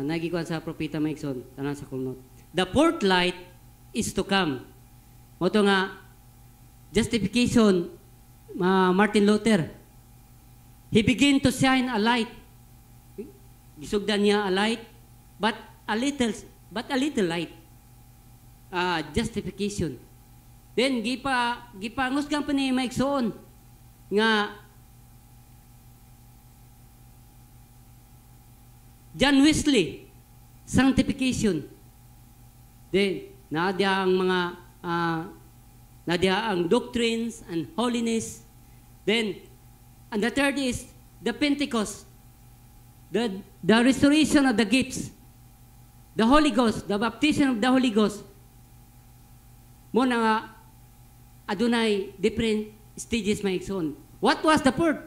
nagikuan sa propeta mga igsoon, tara sa kunot. The fourth light is to come. Moto nga justification Martin Luther. He began to shine a light. Gisugdan niya a light, but a little light. Justification. Then gipangusgan pa ni Mike Soon nga John Wesley, sanctification. Then nadya ang doctrines and holiness. Then and the third is the Pentecost, the restoration of the gifts, the Holy Ghost, the baptism of the Holy Ghost. Mo na nga adunay different stages may igsoon. What was the fourth?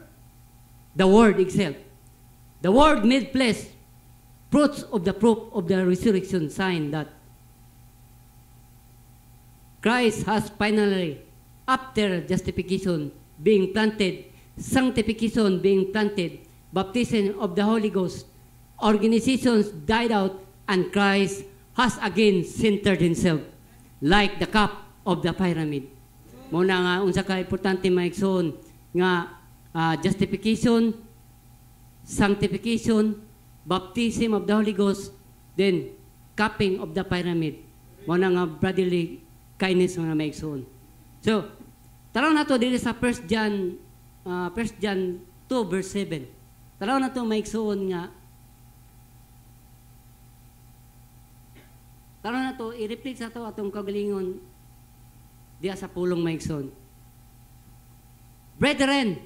The Word itself. The Word made flesh, proof of the resurrection, sign that Christ has finally, after justification being planted, sanctification being planted, baptism of the Holy Ghost, organizations died out, and Christ has again centered himself like the cup of the pyramid. Muna nga unsa ka importante maigsoon nga justification, sanctification, baptism of the Holy Ghost, then cupping of the pyramid. Muna nga brotherly kindness mga maigsoon. So, taraw na to dili sa 1 John 2 verse 7. Taraw na to maigsoon nga tara na to, i-reflect sa to atong kagalingon diya sa pulong maigsoon. Brethren,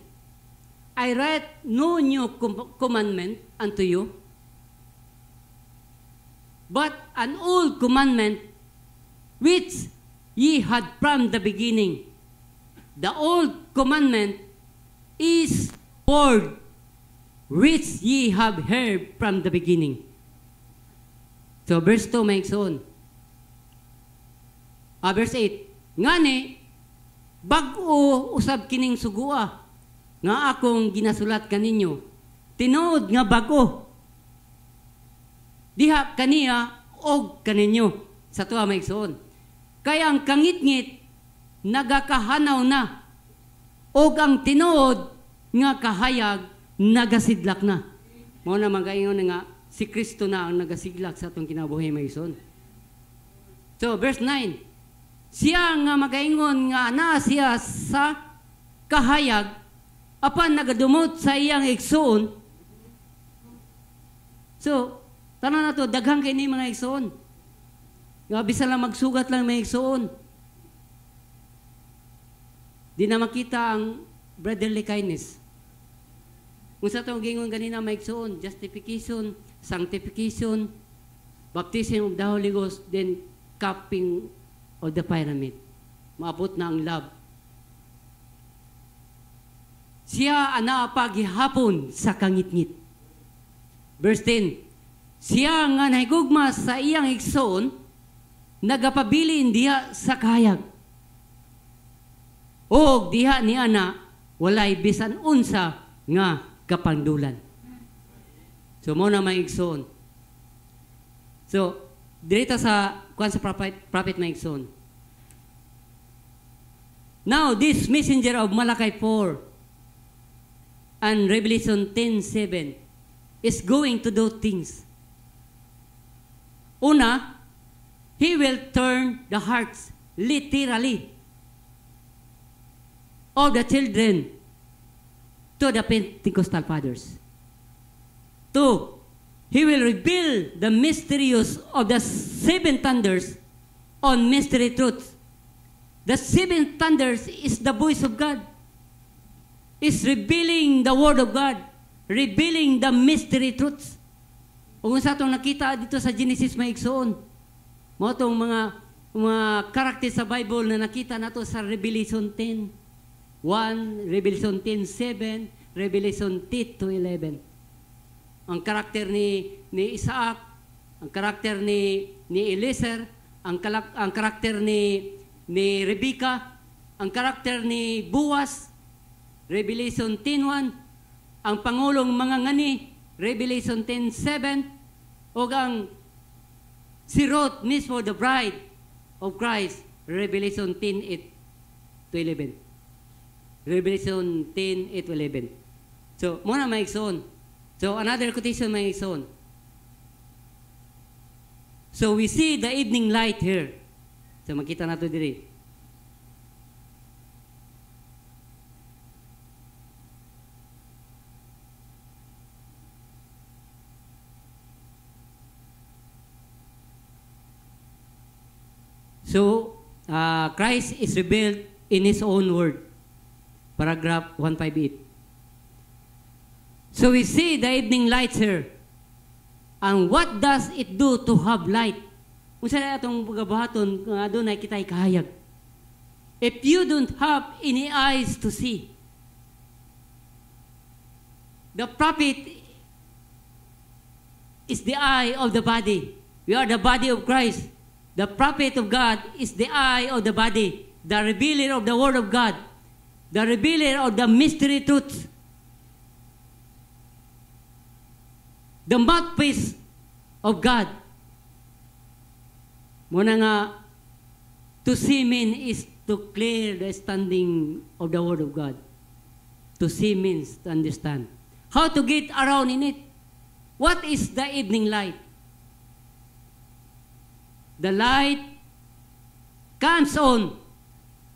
I write no new commandment unto you, but an old commandment which ye had from the beginning. The old commandment is word which ye have heard from the beginning. So, verse 2, maigsoon. Verse 8. Ngani, bag-o usab kining sugua, nga akong ginasulat kaninyo. Tinuod nga bag-o. Diha kaniya, og kaninyo. Sa tuwa maigsoon. Kaya ang kangit-ngit, nagakahanaw na. Og ang tinuod nga kahayag, nagasidlak na. Mo na magaingon nga, si Kristo na ang nagasiglak sa atong kinabuhi maigsoon. So, verse 9. Siya nga magaingon nga na siya sa kahayag apan nagadumot sa iyang igsoon. So, tanan na to, daghang kay ni mga igsoon. Nga bisan lang magsugat lang mga igsoon. Di na makita ang brotherly kindness. Kung sa itong gingon ganina mga igsoon, justification, sanctification, baptism of the Holy Ghost, then cupping of the pyramid. Maabot na ang love. Siya ana paghihapon sa kangit-ngit. Verse 10. Siya nga nahigugma sa iyang igsoon, nagapabilin diha sa kahayag. O diha ni ana, walay bisan unsa nga kapangdulan. So, mo na may igsoon. So, direta sa kuan sa prophet may igsoon. Now, this messenger of Malachi 4 and Revelation 10:7 is going to do things. Una, he will turn the hearts, literally, of the children to the Pentecostal fathers. 2, He will reveal the mysteries of the 7 thunders on mystery truths. The 7 thunders is the voice of God. Is revealing the Word of God. Revealing the mystery truths. Kung sa itong nakita dito sa Genesis may igsoon, mo itong mga karakter sa Bible na nakita nato sa Revelation 10:1, Revelation 10:7, Revelation 10-11. Ang karakter ni Isaac, ang karakter ni Eliezer, ang karakter ni Rebecca, ang karakter ni Boaz, Revelation 10:1, ang pangulong mga ngani, Revelation 10:7, o ang si Ruth mismo, the bride of Christ, Revelation 10:8-11. Revelation 10:8-11. So, muna may igsoon. So, another quotation may igsoon. So, we see the evening light here. So, makita nato diri. So, Christ is revealed in His own word. Paragraph 158. So we see the evening lights here. And what does it do to have light? Kung saan itong pagkabahaton, doon ay kita'y kahayag. If you don't have any eyes to see, the prophet is the eye of the body. We are the body of Christ. The prophet of God is the eye of the body, the revealer of the Word of God, the revealer of the mystery truths, the mouthpiece of God. Muna nga, to see men is to clear the standing of the Word of God. To see means to understand. How to get around in it? What is the evening light? The light comes on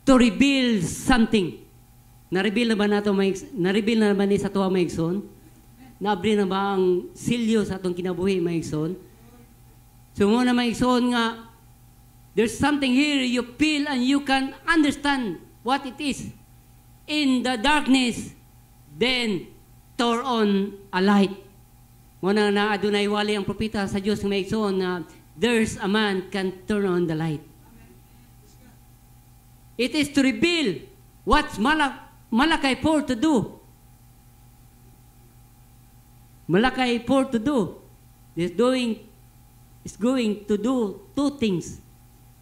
to reveal something. Na-reveal na ba na-reveal na ba ni sa tuwa maigsoon? Na-abri na ba ang silyo sa atong kinabuhi maigsoon? So muna maigsoon nga, there's something here you feel and you can understand what it is. In the darkness, then turn on a light. Muna na adunay wali ang propeta sa Diyos ng maigsoon na there's a man can turn on the light. It is to reveal what's Malachi 4 to do. Malachi 4 to do. Is going to do 2 things.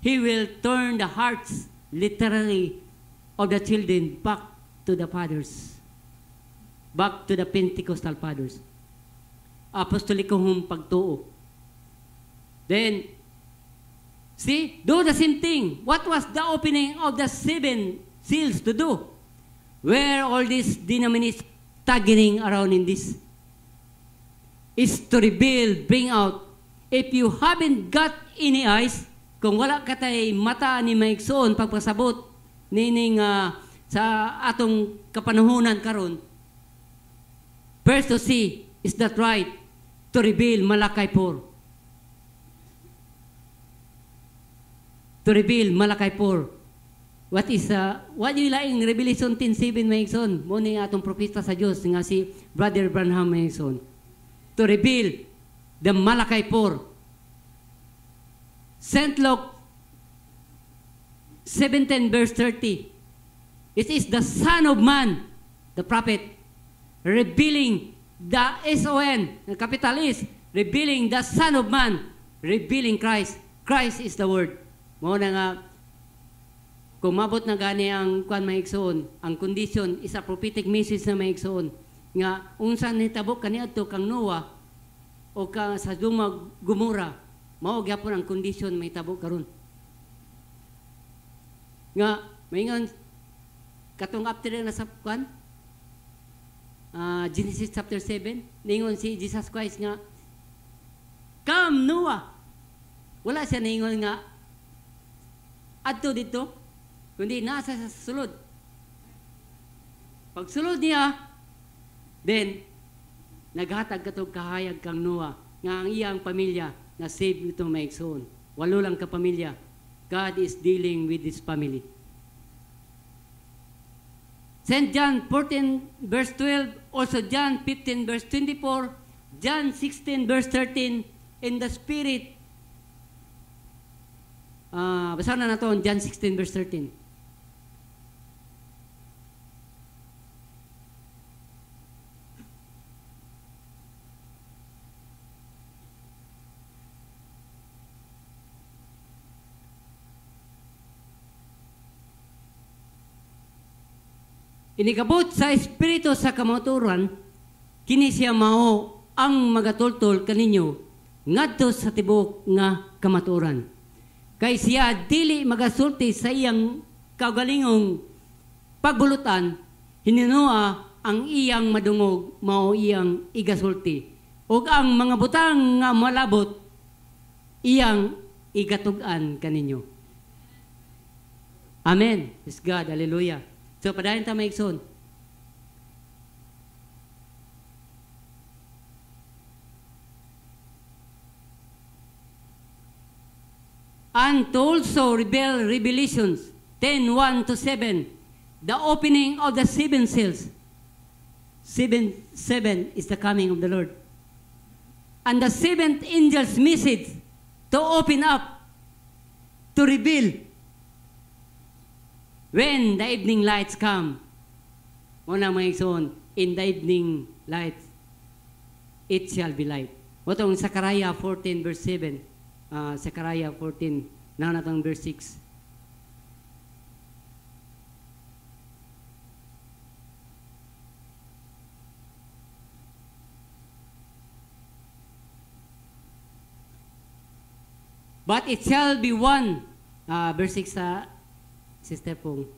He will turn the hearts, literally, of the children back to the fathers. Back to the Pentecostal fathers. Apostolikong pagtuo. Then, see, do the same thing. What was the opening of the 7 seals to do? Where all these denominations staggering around in this is to reveal, bring out. If you haven't got any eyes, kung wala ka tay mata ni maigsoon pagpasabot nining sa atong kapanahunan karon, first to see, is that right? To reveal Malachi 4. To reveal Malachi 4. What yung laing Revelation 10:7 maigsoon? Mo ni atong propeta sa Dios nga si Brother Branham maigsoon. To reveal the Malachi 4. St. Luke 17 verse 30. It is the Son of Man, the prophet, revealing the S-O-N, the capital is, revealing the Son of Man, revealing Christ. Christ is the Word. Mao na nga, kung mabot na gani ang kuan maigsoon, ang condition is a prophetic message na maigsoon nga unsa nitabo kaniadto kang Noah o ka sa Sodoma Gomora, mao gyapon ang condition may tabo karon. Nga maingon katong after na sa kuan Genesis chapter 7, ningon si Jesus Christ nga, "Come Noah." Wala siya ningon nga adto dito, kundi nasa sa sulod. Pag sulod niya, Then, naghatag katog kahayag kang Noah, nga ang iyang pamilya, na save ito maigsoon. 8 lang ka pamilya. God is dealing with his family. St. John 14 verse 12, also John 15 verse 24, John 16 verse 13, in the Spirit, basahan na natin, John 16 verse 13. Inikabot sa espiritu sa kamaturan, kini siya mao ang magatultol kaninyo ngadto sa tibok nga kamaturan. Kay siya dili magasulti sa iyang kaugalingong pagbulutan, hininua ang iyang madungog mao iyang igasulti. Ug ang mga butang nga malabot iyang igatugan kaninyo. Amen. Praise God. Hallelujah. So, padayon ta maigsoon. And to also reveal Revelations 10:1-7, the opening of the 7 seals. 7 is the coming of the Lord. And the 7th angel's message to open up, to reveal, when the evening lights come. Una mga igsoon, in the evening lights, it shall be light. Otong Zechariah 14 verse 7, Zechariah 14, na natong verse 6. But it shall be one, verse 6 Sister Pong.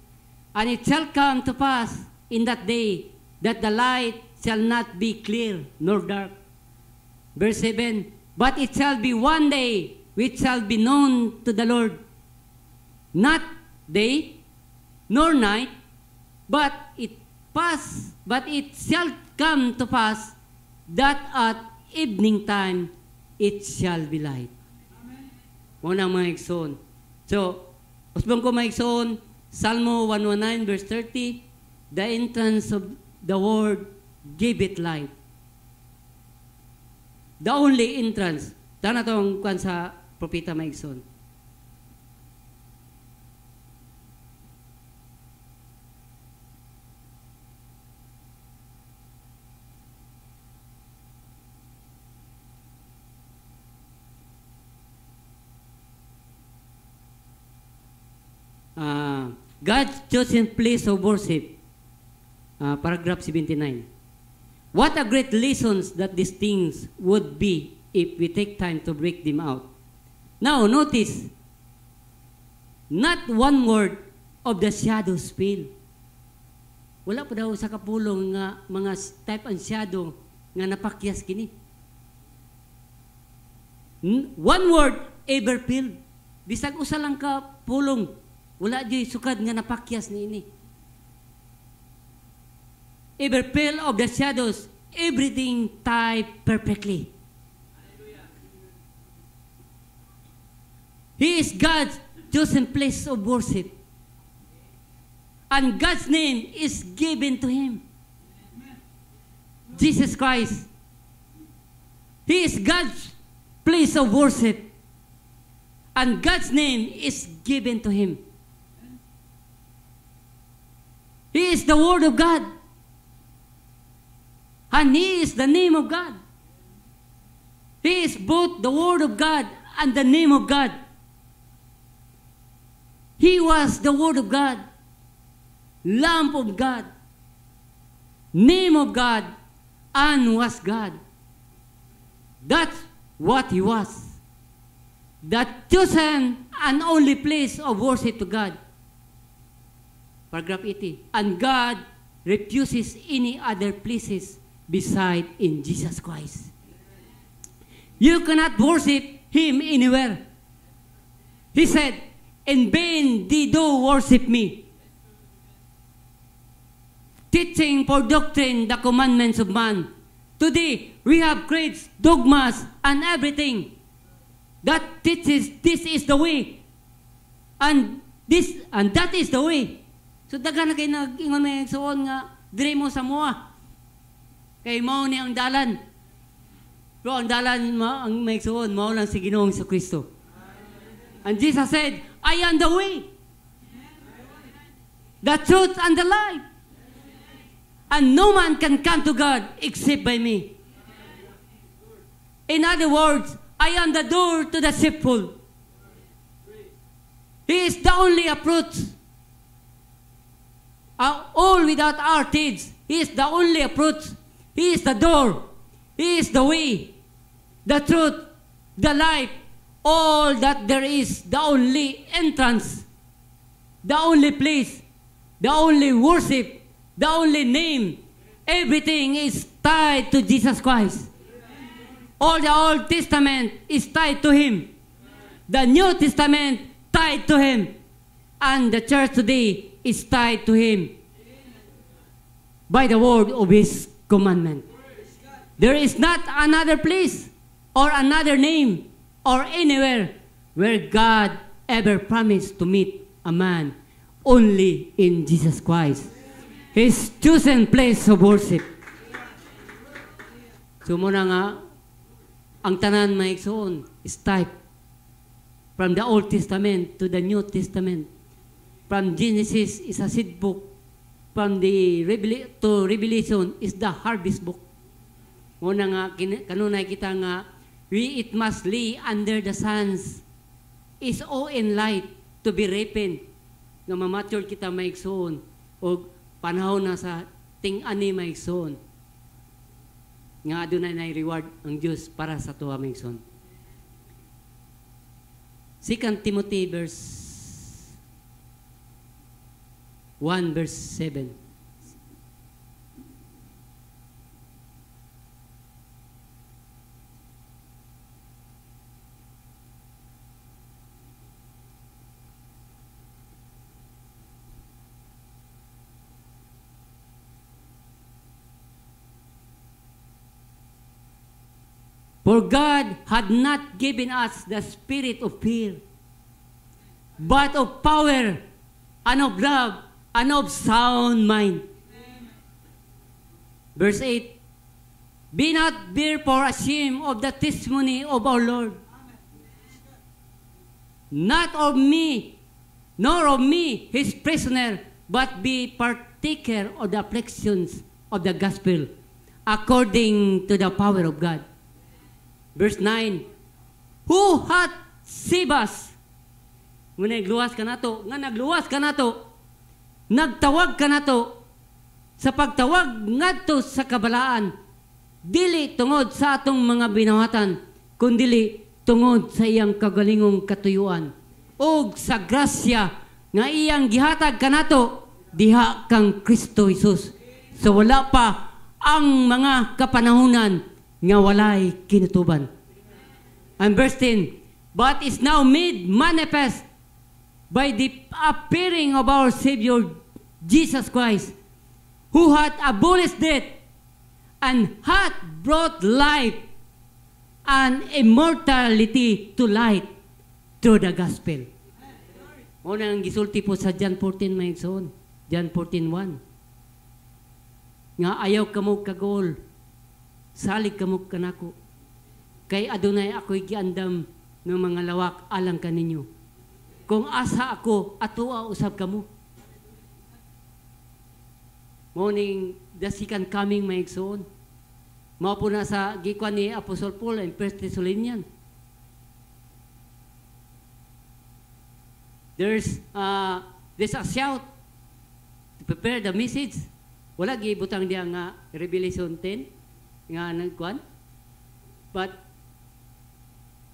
And it shall come to pass in that day that the light shall not be clear nor dark. Verse 7, but it shall be one day which shall be known to the Lord, not day nor night, but it shall come to pass that at evening time it shall be light. Muna mga igsoon. So, usbong ko maigsoon, Salmo 119 verse 30, the entrance of the word gave it light. The only entrance. Tana itong kwan sa propeta maigsoon. God's chosen place of worship, paragraph 79. What a great lessons that these things would be if we take time to break them out. Now, notice, not one word of the shadow fell. Wala pa daw sa kapulong nga mga type ang shadow nga napakyas kini. One word ever fell. Bisag usa lang ka pulong, wala di sukad nga napakyas ni ini. Ever fell of the shadows, everything typed perfectly. He is God's chosen place of worship. And God's name is given to him. Jesus Christ. He is God's place of worship. And God's name is given to him. He is the Word of God. And He is the name of God. He is both the Word of God and the name of God. He was the Word of God, Lamb of God, name of God, and was God. That's what He was. That chosen and only place of worship to God. Paragraph 80. And God refuses any other places beside in Jesus Christ. You cannot worship Him anywhere. He said, in vain they do worship me, teaching for doctrine the commandments of man. Today, we have creeds, dogmas, and everything that teaches this is the way. And that is the way. So daghan na kayo nag-ingon may suon nga diri mo sa mua. Kay mao ni ang dalan. Pero ang dalan ang may suon mao lang si Ginoong Kristo. And Jesus said, I am the way, the truth, and the life. And no man can come to God except by me. In other words, I am the door to the sheepfold. He is the only approach. All without our deeds. He is the only approach. He is the door. He is the way, the truth, the life. All that there is, the only entrance, the only place, the only worship, the only name. Everything is tied to Jesus Christ. All the Old Testament is tied to Him. The New Testament tied to Him. And the church today is tied to Him by the word of His commandment. There is not another place or another name or anywhere where God ever promised to meet a man, only in Jesus Christ, His chosen place of worship. So muna nga, ang tanan maigsoon is type from the Old Testament to the New Testament. From Genesis is a seed book. From the Revelation is the harvest book. Muna nga, kanunay kita nga, it must lay under the suns is all in light to be ripened. Nga mamature kita maigsoon o panahon na sa ting-ani maigsoon. Nga adunay na reward ang Diyos para sa tuwa maigsoon. 2 Timothy verse 1 verse 7. For God had not given us the spirit of fear, but of power, and of love, and of sound mind. Verse 8, Be not therefore ashamed of the testimony of our Lord, not of me, nor of me, His prisoner, but be partaker of the afflictions of the gospel, according to the power of God. Verse 9, Who hath saved us? Nga nagluwas ka na to, nagtawag ka na to, sa pagtawag ngadto sa kabalaan, dili tungod sa atong mga binawatan, kundili tungod sa iyang kagalingong katuyuan, o sa grasya nga iyang gihatag ka na to, diha kang Kristo Jesus. So wala pa ang mga kapanahunan nga walay kinutuban. And verse 10, But is now made manifest by the appearing of our Savior Jesus Christ, who hath abolished death, and hath brought life and immortality to light through the gospel. Unang gisulti po sa John 14, maigsoon. John 14:1. Nga ayaw kamo kagol, salig kamo kanako. Kay adunay ako'y giandam ng mga lawak alang kaninyo. Kung asa ako, atua usab kamo. Morning, the second coming maigsoon. Mao po na sa gikuan ni Apostle Paul in 1 Thessalonians. There's a shout to prepare the message. Wala gibutang diya nga Revelation 10 nga nagkuan. But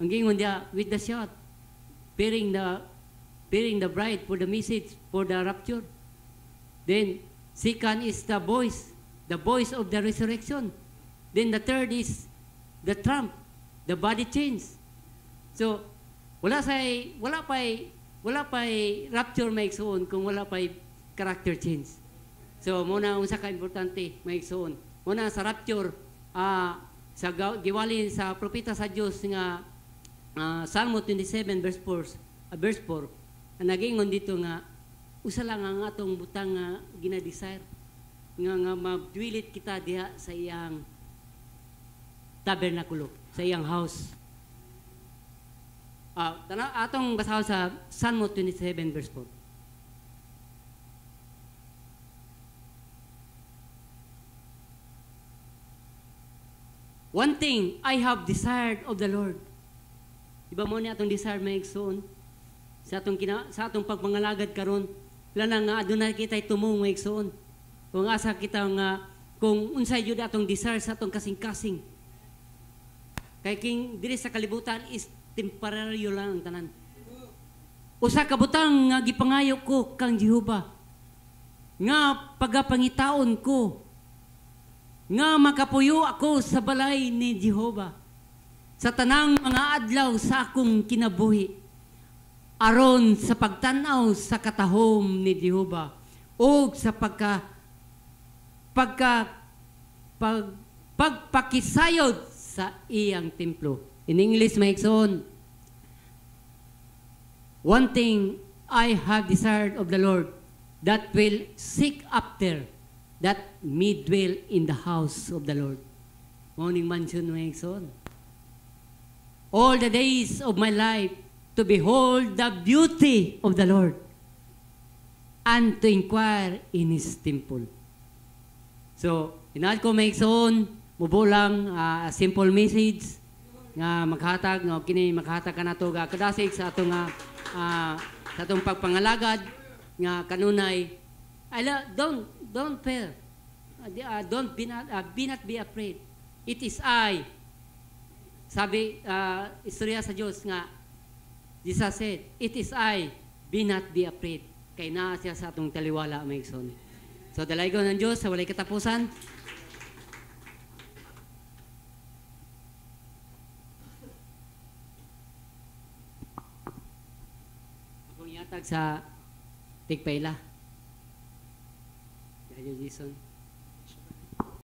ang gingon diya with the shout, preparing the bride for the message for the rapture. Then second is the voice of the resurrection. Then the third is the trump, the body change. So wala pa rapture maigsoon kung wala pa character change. So muna unsa ka importante maigsoon. Muna sa rapture sa giwali sa propeta sa Dios nga Salmo 27 verse 4 nagingon dito nga usa lang ang atong butang nga ginadesire nga madwilit kita diha sa iyang tabernakulo, sa iyang house. Atong basahon sa Salmo 27 verse 4. One thing I have desired of the Lord. Iba mo ni atong desire maigsoon sa atong pagpangalagad karon. Lana nga adunay kitay tumong maigsoon. Kung asa kita nga kung unsay jud atong desire sa atong kasing-kasing. Kay king diri sa kalibutan is temporary lang ang tanan. Usa ka butang nga gipangayo ko kang Jehova. Nga pagapangitaon ko nga makapuyo ako sa balay ni Jehova sa tanang mga adlaw sa akong kinabuhi aron sa pagtanaw sa katahom ni Jehova o sa pagpakisayod sa iyang templo. In English maigsoon, one thing I have desired of the Lord that will seek after that me dwell in the house of the Lord. Morning mansion maigsoon. All the days of my life to behold the beauty of the Lord and to inquire in His temple. So, inaad ko maigsoon, mubulang simple message nga maghatag, nga kini maghatag ka na ito kadasig sa atong sa atong pagpangalagad nga kanunay don't fear. Be not be afraid. It is I. Sabi, istorya sa Diyos nga, Jesus said, it is I. Be not be afraid. Kay naa siya sa atong taliwala, maigsoon. So, dalaygon ng Diyos sa walay katapusan. Akong yatag sa tigpaila. Jason.